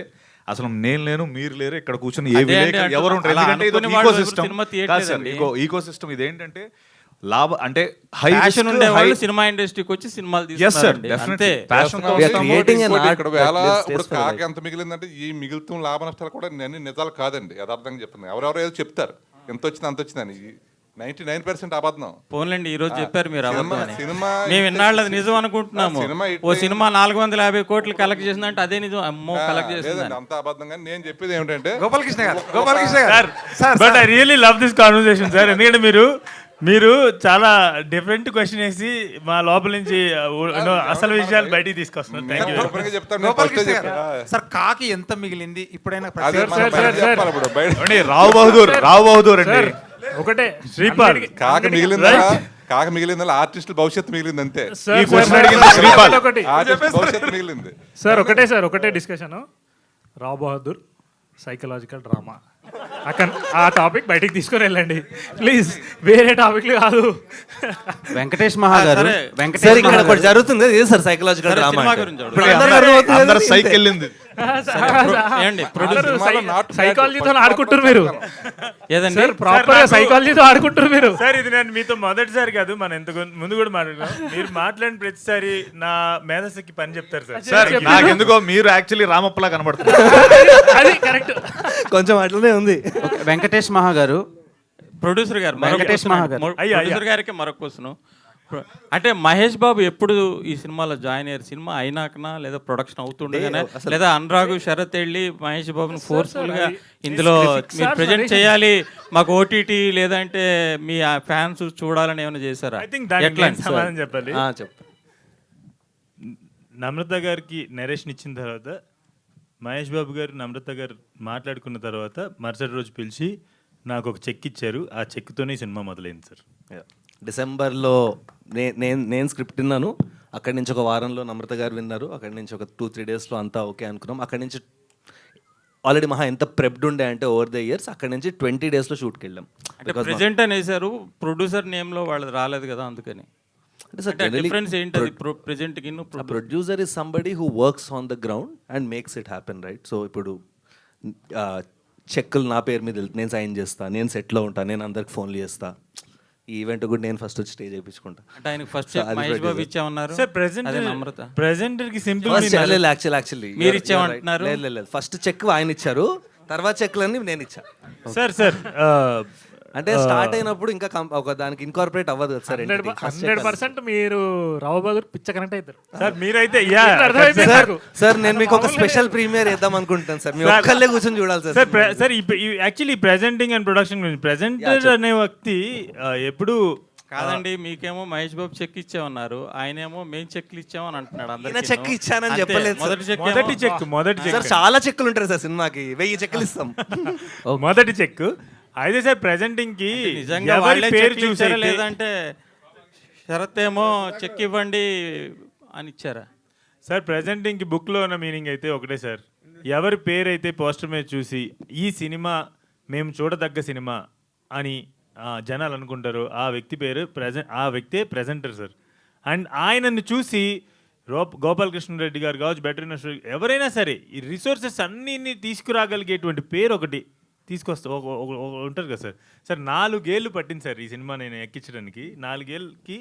అసలు నేను లేను, మీరు లేరు, ఇక్కడ కూర్చొని ఎవరు ఉంటారు. ఎందుకంటే ఇది ఈకో సిస్టమ్. ఈకో సిస్టమ్ ఇదేంటంటే అంటే హై ఉండే వాళ్ళు సినిమా ఇండస్ట్రీకి వచ్చి సినిమాలు ఇప్పుడు కాక ఎంత మిగిలిందంటే ఈ మిగులుతున్న లాభ నష్టాలు కూడా అన్ని నిజాలు కాదండి, యథార్థంగా చెప్తున్నాను. ఎవరెవరో ఏదో చెప్తారు ఎంత వచ్చింది అంత వచ్చిందని, 99% అబద్ధం. పోన్లేండి, ఈ రోజు చెప్పారు మీరు సినిమా, మేము ఇన్నాళ్ళు అది నిజం అనుకుంటున్నాము. ఓ సినిమా 450 కోట్లు కలెక్ట్ చేసిందంటే అదే నిజం. అమ్మో, కలెక్ట్ చేసింది అంత అబద్ధం. కానీ నేను చెప్పేది ఏమిటంటే గోపాలకృష్ణ గారు, but I really love this conversation sir. ఎందుకంటే మీరు చాలా డిఫరెంట్ క్వశ్చన్ వేసి మా లోపల నుంచి అసలు విషయాలు బయటికి తీసుకొస్తున్నాను. సార్ కాకి ఎంత మిగిలింది ఇప్పుడైనా? రావు బహదూర్ అండి ఒకటే శ్రీపాల్ కాక మిగిలిందా ఆర్టిస్టుల భవిష్యత్తు మిగిలింది అంతే. భవిష్యత్తు మిగిలింది సార్ ఒకటే డిస్కషన్. రావు బహదూర్ సైకలాజికల్ డ్రామా, అక్కడ ఆ టాపిక్ బయటికి తీసుకొని వెళ్ళండి ప్లీజ్, వేరే టాపిక్లు కాదు. వెంకటేష్ మహా గారు, జరుగుతుంది సార్ సైకలాజికల్ డ్రామా గురించి. సైకాలజీతో ఆడుకుంటారు మీరు, ప్రాపర్ సైకాలజీతో ఆడుకుంటారు మీరు. సార్ ఇది నేను మీతో మొదటిసారి కాదు, మనం ఎంత ముందు కూడా మాట్లాడుకున్నాం. మీరు మాట్లాడిన ప్రతిసారి నా మేధస్సుకి పని చెప్తారు సార్. నాకెందుకో మీరు యాక్చువల్లీ రామప్పలా కనబడుతున్నారు. అది కరెక్ట్, కొంచెం అట్లనే ఉంది. వెంకటేష్ మహా గారు, ప్రొడ్యూసర్ గారు, వెంకటేష్ మహా గారు, ప్రొడ్యూసర్ గారికి మరొక క్వశ్చన్. అంటే మహేష్ బాబు ఎప్పుడు ఈ సినిమాలో జాయిన్ అయ్యారు? సినిమా అయినాకనా లేదా ప్రొడక్షన్ అవుతుండగానే, లేదా అనురాగ్ శరత్ వెళ్ళి మహేష్ బాబుని ఫోర్స్ఫుల్ గా ఇందులో మీరు ప్రెజెంట్ చేయాలి మాకు ఓటీటీ లేదంటే మీ ఫ్యాన్స్ చూడాలని ఏమైనా చేశారా? సమాధానం చెప్పాలి. నమ్రత గారికి నరేషన్ ఇచ్చిన తర్వాత మహేష్ బాబు గారు నమ్రత గారు మాట్లాడుకున్న తర్వాత మరుసటి రోజు పిలిచి నాకు ఒక చెక్ ఇచ్చారు. ఆ చెక్తోనే సినిమా మొదలైంది సార్. డిసెంబర్లో నేను స్క్రిప్ట్ విన్నాను, అక్కడి నుంచి ఒక వారంలో నమ్రత గారు విన్నారు, అక్కడి నుంచి ఒక 2-3 డేస్లో అంతా ఓకే అనుకున్నాం. అక్కడి నుంచి ఆల్రెడీ మహా ఎంత ప్రెప్డ్ ఉండే అంటే ఓవర్ ద ఇయర్స్, అక్కడి నుంచి 20 డేస్లో షూట్కి వెళ్ళాం. ప్రెజెంట్ అనేసారు, ప్రొడ్యూసర్ నేమ్లో వాళ్ళది రాలేదు కదా, అందుకని. డిఫరెన్స్ ఏంటి? Present producer is somebody who works on the ground and makes it happen, right? So ఇప్పుడు చెక్కులు నా పేరు మీద నేను సైన్ చేస్తా, నేను సెట్లో ఉంటా, నేను అందరికి ఫోన్లు చేస్తా, ఈ ఈవెంట్ కూడా నేను ఫస్ట్ వచ్చి స్టేజ్ చేయించుకుంటా. అంటే ఆయనకి first Mahesh Babu ఇచ్చామన్నారు sir. Present కి సింపుల్ యాక్చువల్లీ మీరు ఇచ్చామంటున్నారు. లేదు, ఫస్ట్ చెక్ ఆయన ఇచ్చారు, తర్వాత చెక్లన్నీ నేను ఇచ్చా. సార్ అంటే స్టార్ట్ అయినప్పుడు ఇంకా ఒక దానికి ఇన్కార్పొరేట్ అవ్వదు కదా సార్. 100% మీరు రావు బహదూర్ పిచ్చ కనెక్ట్ అవుతారు సార్ మీరైతే సార్ నేను మీకు ఒక స్పెషల్ ప్రీమియర్ ఇద్దాం అనుకుంటాను సార్. మీ ఒక్కళ్ళే కూర్చొని చూడాలి sir. Sir actually presenting and production గురించి ప్రెజెంటర్ అనే వ్యక్తి ఎప్పుడు కాదండి, మీకేమో మహేష్ బాబు చెక్ ఇచ్చామన్నారు, ఆయనేమో మేము చెక్లు ఇచ్చామని అంటున్నాడు. అందరికీ చెక్ ఇచ్చానని చెప్పలేదు. మొదటి చెక్ సార్ చాలా చెక్కులు ఉంటాయి సార్ సినిమాకి, 1000 చెక్కులు ఇస్తాం. మొదటి చెక్ అయితే సార్ ప్రెజెంటింగ్ కి నిజంగా వాళ్ళే పేరు చూసారా లేదంటే శరత్ ఏమో చెక్ ఇవ్వండి అని ఇచ్చారా? సార్ ప్రెజెంటింగ్ కి బుక్ లో ఉన్న మీనింగ్ అయితే ఒకటే సార్. ఎవరి పేరు అయితే పోస్టర్ మీద చూసి ఈ సినిమా మేము చూడదగ్గ సినిమా అని జనాలు అనుకుంటారు, ఆ వ్యక్తి పేరు ఆ వ్యక్తే ప్రెజెంటర్ సార్. అండ్ ఆయనను చూసి గోపాలకృష్ణ రెడ్డి గారు కావచ్చు, బెటర్ ఎవరైనా సరే ఈ రిసోర్సెస్ అన్నీ తీసుకురాగలిగేటువంటి పేరు ఒకటి తీసుకొస్తా ఉంటారు కదా సార్. సార్ 4 ఏళ్ళు పట్టింది సార్ ఈ సినిమా నేను ఎక్కించడానికి. 4 ఏళ్ళకి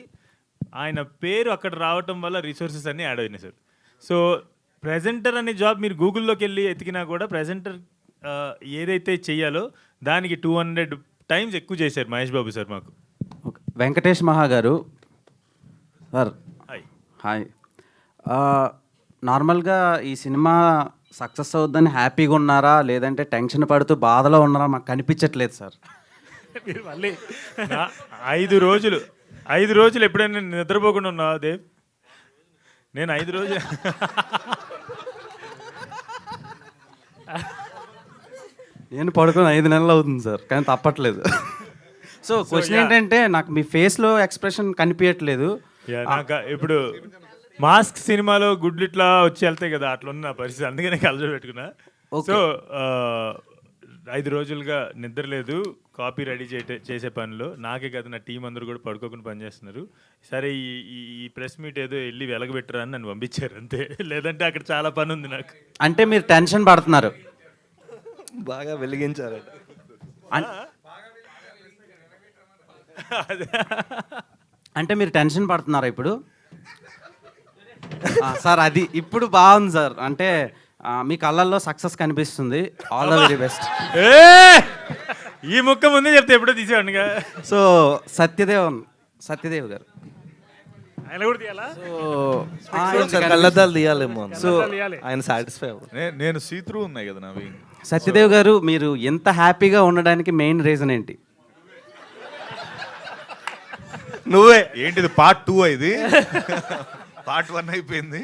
ఆయన పేరు అక్కడ రావటం వల్ల రిసోర్సెస్ అన్నీ యాడ్ అయినాయి సార్. సో ప్రెజెంటర్ అనే జాబ్ మీరు గూగుల్లోకి వెళ్ళి ఎతికినా కూడా ప్రెజెంటర్ ఏదైతే చెయ్యాలో దానికి 200 టైమ్స్ ఎక్కువ చేశారు మహేష్ బాబు సార్ మాకు. వెంకటేష్ మహా గారు సార్, హాయ్. హాయ్. నార్మల్గా ఈ సినిమా సక్సెస్ అవుద్దని హ్యాపీగా ఉన్నారా లేదంటే టెన్షన్ పడుతూ బాధలో ఉన్నారా మాకు కనిపించట్లేదు సార్. మీరు మళ్ళీ 5 రోజులు ఎప్పుడైనా నిద్రపోకుండా ఉన్నావా దేవ్? నేను 5 రోజులు నేను పడుకొని 5 నెలలు అవుతుంది సార్, కానీ తప్పట్లేదు. సో క్వశ్చన్ ఏంటంటే నాకు మీ ఫేస్లో ఎక్స్ప్రెషన్ కనిపించట్లేదు. నాకు ఇప్పుడు మాస్క్ సినిమాలో గుడ్లు ఇట్లా వచ్చి వెళ్తాయి కదా, అట్లా ఉన్న పరిస్థితి, అందుకనే కలజ పెట్టుకున్నా. సో 5 రోజులుగా నిద్ర లేదు, కాపీ రెడీ చేసే పనిలో. నాకే కదా నా టీం అందరూ కూడా పడుకోకుండా పనిచేస్తున్నారు. సరే ఈ ప్రెస్ మీట్ ఏదో వెళ్ళి వెలగబెట్టరా అని నన్ను పంపించారు అంతే, లేదంటే అక్కడ చాలా పని ఉంది నాకు. అంటే మీరు టెన్షన్ పడుతున్నారు, బాగా వెలిగించారట. అంటే మీరు టెన్షన్ పడుతున్నారా ఇప్పుడు? సార్ అది ఇప్పుడు బాగుంది సార్, అంటే మీ కళ్ళల్లో సక్సెస్ కనిపిస్తుంది. All the very best. ఈ ముక్క ముందే చెప్తే ఎప్పుడో తీసేవాడిగా. సో సత్యదేవ్ గారు ఆయన కూడా తీయాలా? కళ్ళద్దాలు తీయాలేమో. సో ఆయన సాటిస్ఫై నేను సీత్రూ ఉన్నాయి కదా నావి. సత్యదేవ్ గారు, మీరు ఎంత హ్యాపీగా ఉండడానికి మెయిన్ రీజన్ ఏంటి? నువ్వే ఏంటిది పార్ట్ 2 ఇది? పార్ట్ 1 అయిపోయింది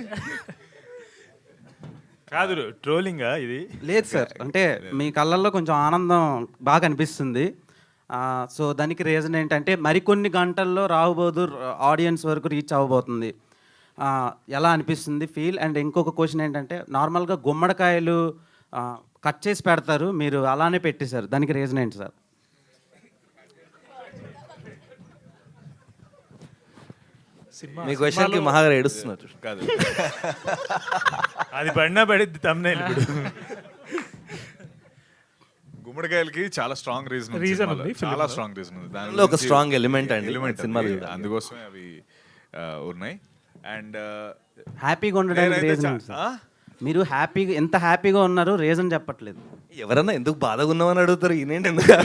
కాదు, ట్రోలింగా ఇది? లేదు సార్, అంటే మీ కళ్ళల్లో కొంచెం ఆనందం బాగా అనిపిస్తుంది. సో దానికి రీజన్ ఏంటంటే మరికొన్ని గంటల్లో రావు బహదూర్ ఆడియన్స్ వరకు రీచ్ అవ్వబోతుంది. ఎలా అనిపిస్తుంది ఫీల్? అండ్ ఇంకొక క్వశ్చన్ ఏంటంటే నార్మల్గా గుమ్మడికాయలు కట్ చేసి పెడతారు, మీరు అలానే పెట్టేశారు, దానికి రీజన్ ఏంటి సార్? మీ క్వశ్చన్కి మహాగారు ఏడుస్తున్నారు. కాదు, అది పడినా పడిద్ది తమ్మునేల్. ఇప్పుడు గుమ్మడికాయలకి చాలా స్ట్రాంగ్ రీజన్ ఉంది, చాలా స్ట్రాంగ్ రీజన్ ఉంది. దానిలో ఒక స్ట్రాంగ్ ఎలిమెంట్ సినిమాలో, అందుకోసమే అవి ఉన్నాయి. అండ్ హ్యాపీగా ఉండడానికి రీజన్ మీరు హ్యాపీగా ఎంత హ్యాపీగా ఉన్నారు రీజన్ చెప్పట్లేదు. ఎవరన్నా ఎందుకు బాధగా ఉన్నామని అడుగుతారు, ఈయనేంటి ఎందుకు?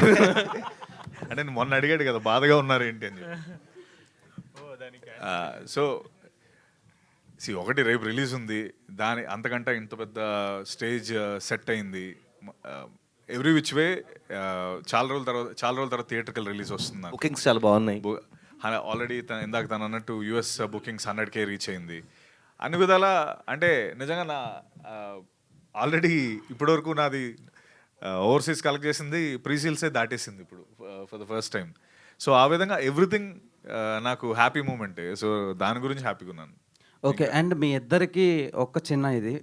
అంటే మొన్న అడిగాడు కదా బాధగా ఉన్నారు ఏంటి అని చెప్పి. సో ఒకటి రేపు రిలీజ్ ఉంది, దాని అంతకంటే ఇంత పెద్ద స్టేజ్ సెట్ అయింది. ఎవ్రీ విచ్ వే చాలా రోజుల తర్వాత థియేటర్కి రిలీజ్ వస్తుంది. బుకింగ్స్ చాలా బాగున్నాయి. ఆల్రెడీ ఇందాక తను అన్నట్టు US బుకింగ్స్ 100K రీచ్ అయింది. అన్ని విధాల అంటే నిజంగా నా ఆల్రెడీ ఇప్పటివరకు నాది ఓవర్సీస్ కలెక్ట్ చేసింది ప్రీసీల్సే దాటేసింది ఇప్పుడు for the first time. So ఆ విధంగా ఎవ్రీథింగ్ నాకు హ్యాపీ మూమెంటే. సో దాని గురించి హ్యాపీగా ఉన్నాను. ఓకే. అండ్ మీ ఇద్దరికి ఒక చిన్న ఇది,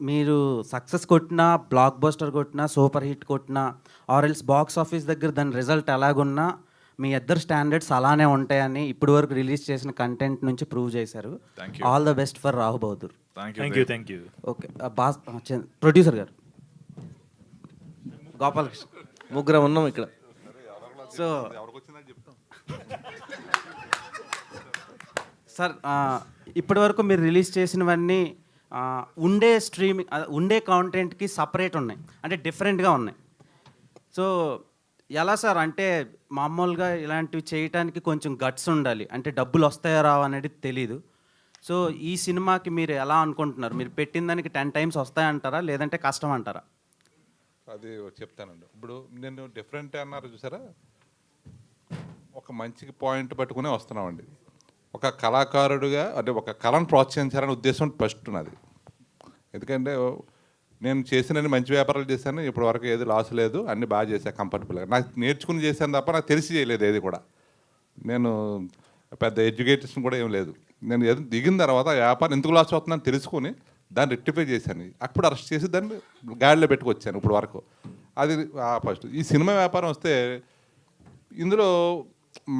మీరు సక్సెస్ కొట్టినా, బ్లాక్ బస్టర్ కొట్టినా, సూపర్ హిట్ కొట్టినా, ఆర్ఎల్స్ బాక్స్ ఆఫీస్ దగ్గర దాని రిజల్ట్ ఎలాగున్నా మీ ఇద్దరు స్టాండర్డ్స్ అలానే ఉంటాయని ఇప్పటి వరకు రిలీజ్ చేసిన కంటెంట్ నుంచి ప్రూవ్ చేశారు. All the best for Rao Bahadur. Thank you. Okay. Producer గారు గోపాలకృష్ణ, ముగ్గురం ఉన్నాం ఇక్కడ. సో సార్, ఇప్పటి వరకు మీరు రిలీజ్ చేసినవన్నీ ఉండే స్ట్రీమింగ్ ఉండే కాంటెంట్కి సపరేట్ ఉన్నాయి, అంటే డిఫరెంట్గా ఉన్నాయి. సో ఎలా సార్ అంటే మామూలుగా ఇలాంటివి చేయటానికి కొంచెం గట్స్ ఉండాలి, అంటే డబ్బులు వస్తాయో రావు అనేది తెలీదు. సో ఈ సినిమాకి మీరు ఎలా అనుకుంటున్నారు? మీరు పెట్టిన దానికి 10 times వస్తాయంటారా, లేదంటే కష్టం అంటారా? అది చెప్తానండి. ఇప్పుడు నేను డిఫరెంట్ అన్నారు చూసారా, ఒక మంచి పాయింట్ పట్టుకునే వస్తున్నామండి. ఒక కళాకారుడిగా అంటే ఒక కళను ప్రోత్సహించాలనే ఉద్దేశం ఫస్ట్ నాది. ఎందుకంటే నేను చేసిన మంచి వ్యాపారాలు చేశాను, ఇప్పటి వరకు ఏది లాస్ లేదు, అన్నీ బాగా చేశాను కంఫర్టబుల్గా. నాకు నేర్చుకుని చేశాను తప్ప నాకు తెలిసి చేయలేదు ఏది కూడా. నేను పెద్ద ఎడ్యుకేషన్ కూడా ఏం లేదు. నేను ఏదో దిగిన తర్వాత వ్యాపారం ఎందుకు లాస్ అవుతుందని తెలుసుకుని దాన్ని రెక్టిఫై చేశాను. అప్పుడు అరెస్ట్ చేసి దాన్ని గాడిలో పెట్టుకొచ్చాను ఇప్పుడు వరకు. అది ఫస్ట్. ఈ సినిమా వ్యాపారం వస్తే ఇందులో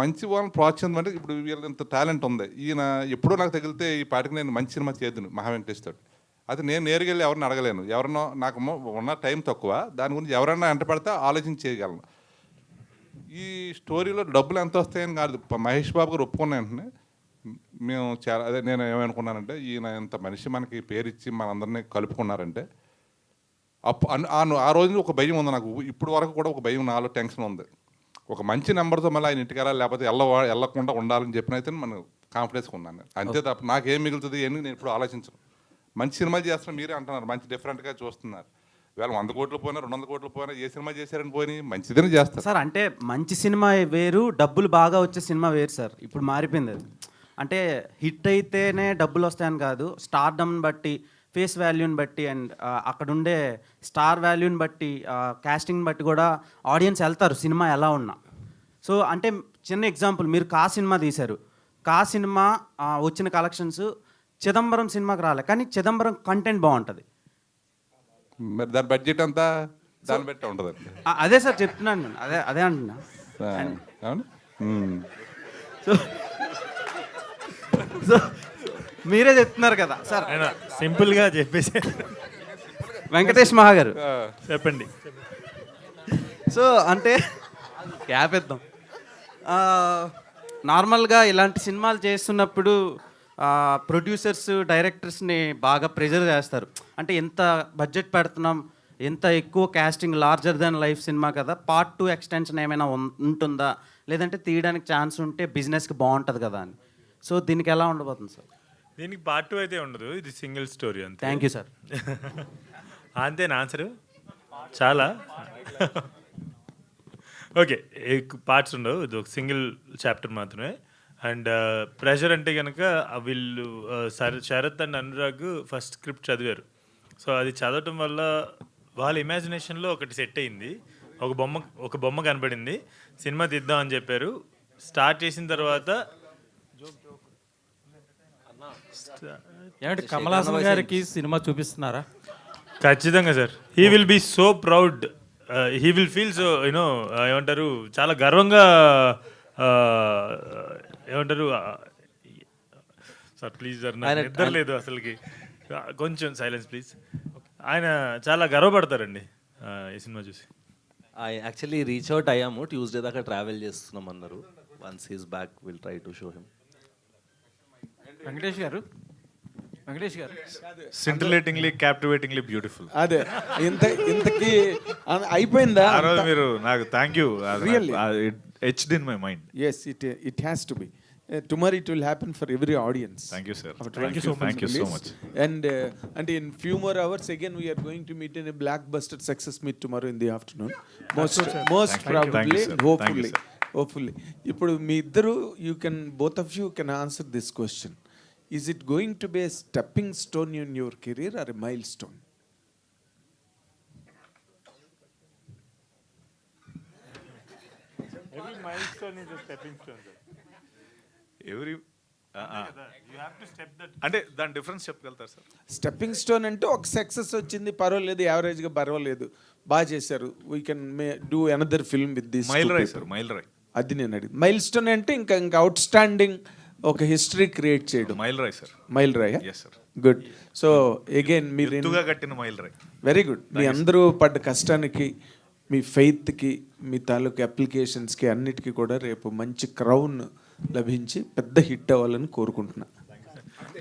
మంచి వాళ్ళని ప్రోత్సహించడం అంటే ఇప్పుడు వీళ్ళ ఇంత టాలెంట్ ఉంది, ఈయన ఎప్పుడో నాకు తగిలితే ఈ పాటికి నేను మంచి సినిమా చేద్దును మహా వెంకటేష్ తోటి. అది నేను నేరుగా వెళ్ళి ఎవరిని అడగలేను, ఎవరినో నాకు ఉన్న టైం తక్కువ, దాని గురించి ఎవరైనా వెంట పడితే ఆలోచించి చేయగలను. ఈ స్టోరీలో డబ్బులు ఎంత వస్తాయని కాదు, మహేష్ బాబు గారు ఒప్పుకున్న వెంటనే మేము చాలా అదే నేను ఏమనుకున్నానంటే ఈయన ఇంత మనిషి మనకి పేరు ఇచ్చి మనందరినీ కలుపుకున్నారంటే ఆ రోజు ఒక భయం ఉంది నాకు. ఇప్పుడు వరకు కూడా ఒక భయం, నాలో టెన్షన్ ఉంది. ఒక మంచి నెంబర్తో మళ్ళీ ఆయన ఇంటికి వెళ్ళాలి, లేకపోతే వెళ్ళకుండా ఉండాలని చెప్పినైతే మనం కాన్ఫిడెన్స్గా ఉన్నాను. అంతే తప్ప నాకేం మిగులుతుంది అని నేను ఇప్పుడు ఆలోచించను. మంచి సినిమా చేస్తున్నారు, మీరే అంటున్నారు మంచి డిఫరెంట్గా చూస్తున్నారు. ఇవాళ 100 కోట్లు పోయినా 200 కోట్లు పోయినా ఏ సినిమా చేశారని పోయి మంచిదని చేస్తారు సార్. అంటే మంచి సినిమా వేరు, డబ్బులు బాగా వచ్చే సినిమా వేరు సార్. ఇప్పుడు మారిపోయింది అది. అంటే హిట్ అయితేనే డబ్బులు వస్తాయని కాదు, స్టార్డమ్ని బట్టి, ఫేస్ వాల్యూని బట్టి అండ్ అక్కడ ఉండే స్టార్ వాల్యూని బట్టి, కాస్టింగ్ని బట్టి కూడా ఆడియన్స్ వెళ్తారు సినిమా ఎలా ఉన్నా. సో అంటే చిన్న ఎగ్జాంపుల్, మీరు కా సినిమా తీశారు, కా సినిమా వచ్చిన కలెక్షన్స్ చిదంబరం సినిమాకి రాలే, కానీ చిదంబరం కంటెంట్ బాగుంటుంది. మరి దాని బడ్జెట్ అంతా దాన్ని బట్టి ఉంటుంది. అదే సార్ చెప్తున్నాను నేను, అదే అంటున్నా. సో మీరే చెప్తున్నారు కదా సార్, సింపుల్గా చెప్పేసి వెంకటేష్ మహా గారు చెప్పండి. సో అంటే గ్యాప్ ఇద్దాం. నార్మల్గా ఇలాంటి సినిమాలు చేస్తున్నప్పుడు ప్రొడ్యూసర్స్ డైరెక్టర్స్ని బాగా ప్రెజర్ చేస్తారు. అంటే ఎంత బడ్జెట్ పెడుతున్నాం, ఎంత ఎక్కువ casting, larger than life cinema కదా, Part 2 ఎక్స్టెన్షన్ ఏమైనా ఉంటుందా, లేదంటే తీయడానికి ఛాన్స్ ఉంటే బిజినెస్కి బాగుంటుంది కదా అని. సో దీనికి ఎలా ఉండబోతుంది సార్? దీనికి Part 2 అయితే ఉండదు, ఇది సింగిల్ స్టోరీ అంతే. Thank you sir. అంతేనా ఆన్సరు? చాలా ఓకే, పార్ట్స్ ఉండవు, ఇది ఒక సింగిల్ చాప్టర్ మాత్రమే. అండ్ ప్రెషర్ అంటే కనుక వీళ్ళు Sharath and Anurag first script చదివారు. సో అది చదవటం వల్ల వాళ్ళ ఇమాజినేషన్లో ఒకటి సెట్ అయింది, ఒక బొమ్మ కనపడింది, సినిమా తీద్దాం అని చెప్పారు. స్టార్ట్ చేసిన తర్వాత ఏమంటే కమల్ హాసన్ గారికి సినిమా చూపిస్తున్నారా? ఖచ్చితంగా sir. He will be so proud, he will feel so you know ఏమంటారు, చాలా గర్వంగా ఏమంటారు సార్, ప్లీజ్ సార్ నాకు నిద్ర లేదు అసలుకి, కొంచెం సైలెన్స్ ప్లీజ్. ఆయన చాలా గర్వపడతారండి ఈ సినిమా చూసి. యాక్చువల్లీ రీచ్ అవుట్ అయ్యాము, ట్యూస్డే దాకా ట్రావెల్ చేస్తున్నాం అన్నారు. Once he's back will try to show him. Venkatesh గారు సింటిలేటింగ్లీ క్యాప్టివేటింగ్లీ బ్యూటిఫుల్. అదే ఇంతకి అయిపోయిందా? ఆ రోజు మీరు నాకు thank you, etched in my mind. Yes, it has to be. Tomorrow it will happen for every audience. Thank you, sir. Thank you so much. And in few more hours again we are going to meet in a blockbuster success meet tomorrow in the afternoon. Most probably, hopefully. ఇప్పుడు మీ ఇద్దరు both of you can answer this question. Is it going to be a stepping stone in your career or a milestone? Every milestone is a stepping stone. Every అంటే దాని డిఫరెన్స్ చెప్పగలుగుతారు సార్? స్టెప్పింగ్ స్టోన్ అంటే ఒక సక్సెస్ వచ్చింది, పర్వాలేదు, యావరేజ్గా పర్వాలేదు, బాగా చేశారు, we can do another film with this. Mile రాయ్ సార్, మైల్ రాయ్. అది నేను అడిగింది. మైల్ స్టోన్ అంటే ఇంకా అవుట్ స్టాండింగ్ ఒక హిస్టరీ క్రియేట్ చేయడం. మైల్ రాయ్ సార్. మైల్ రాయ్. Yes sir. Good. So again మీరు కట్టిన మైల్ రాయ్. Very good. మీ అందరూ పడ్డ కష్టానికి, మీ ఫెయిత్కి, మీ తాలూకు అప్లికేషన్స్కి అన్నిటికీ కూడా రేపు మంచి క్రౌన్ లభించి పెద్ద హిట్ అవ్వాలని కోరుకుంటున్నా.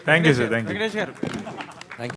Thank you sir. Thank you Venkatesh గారు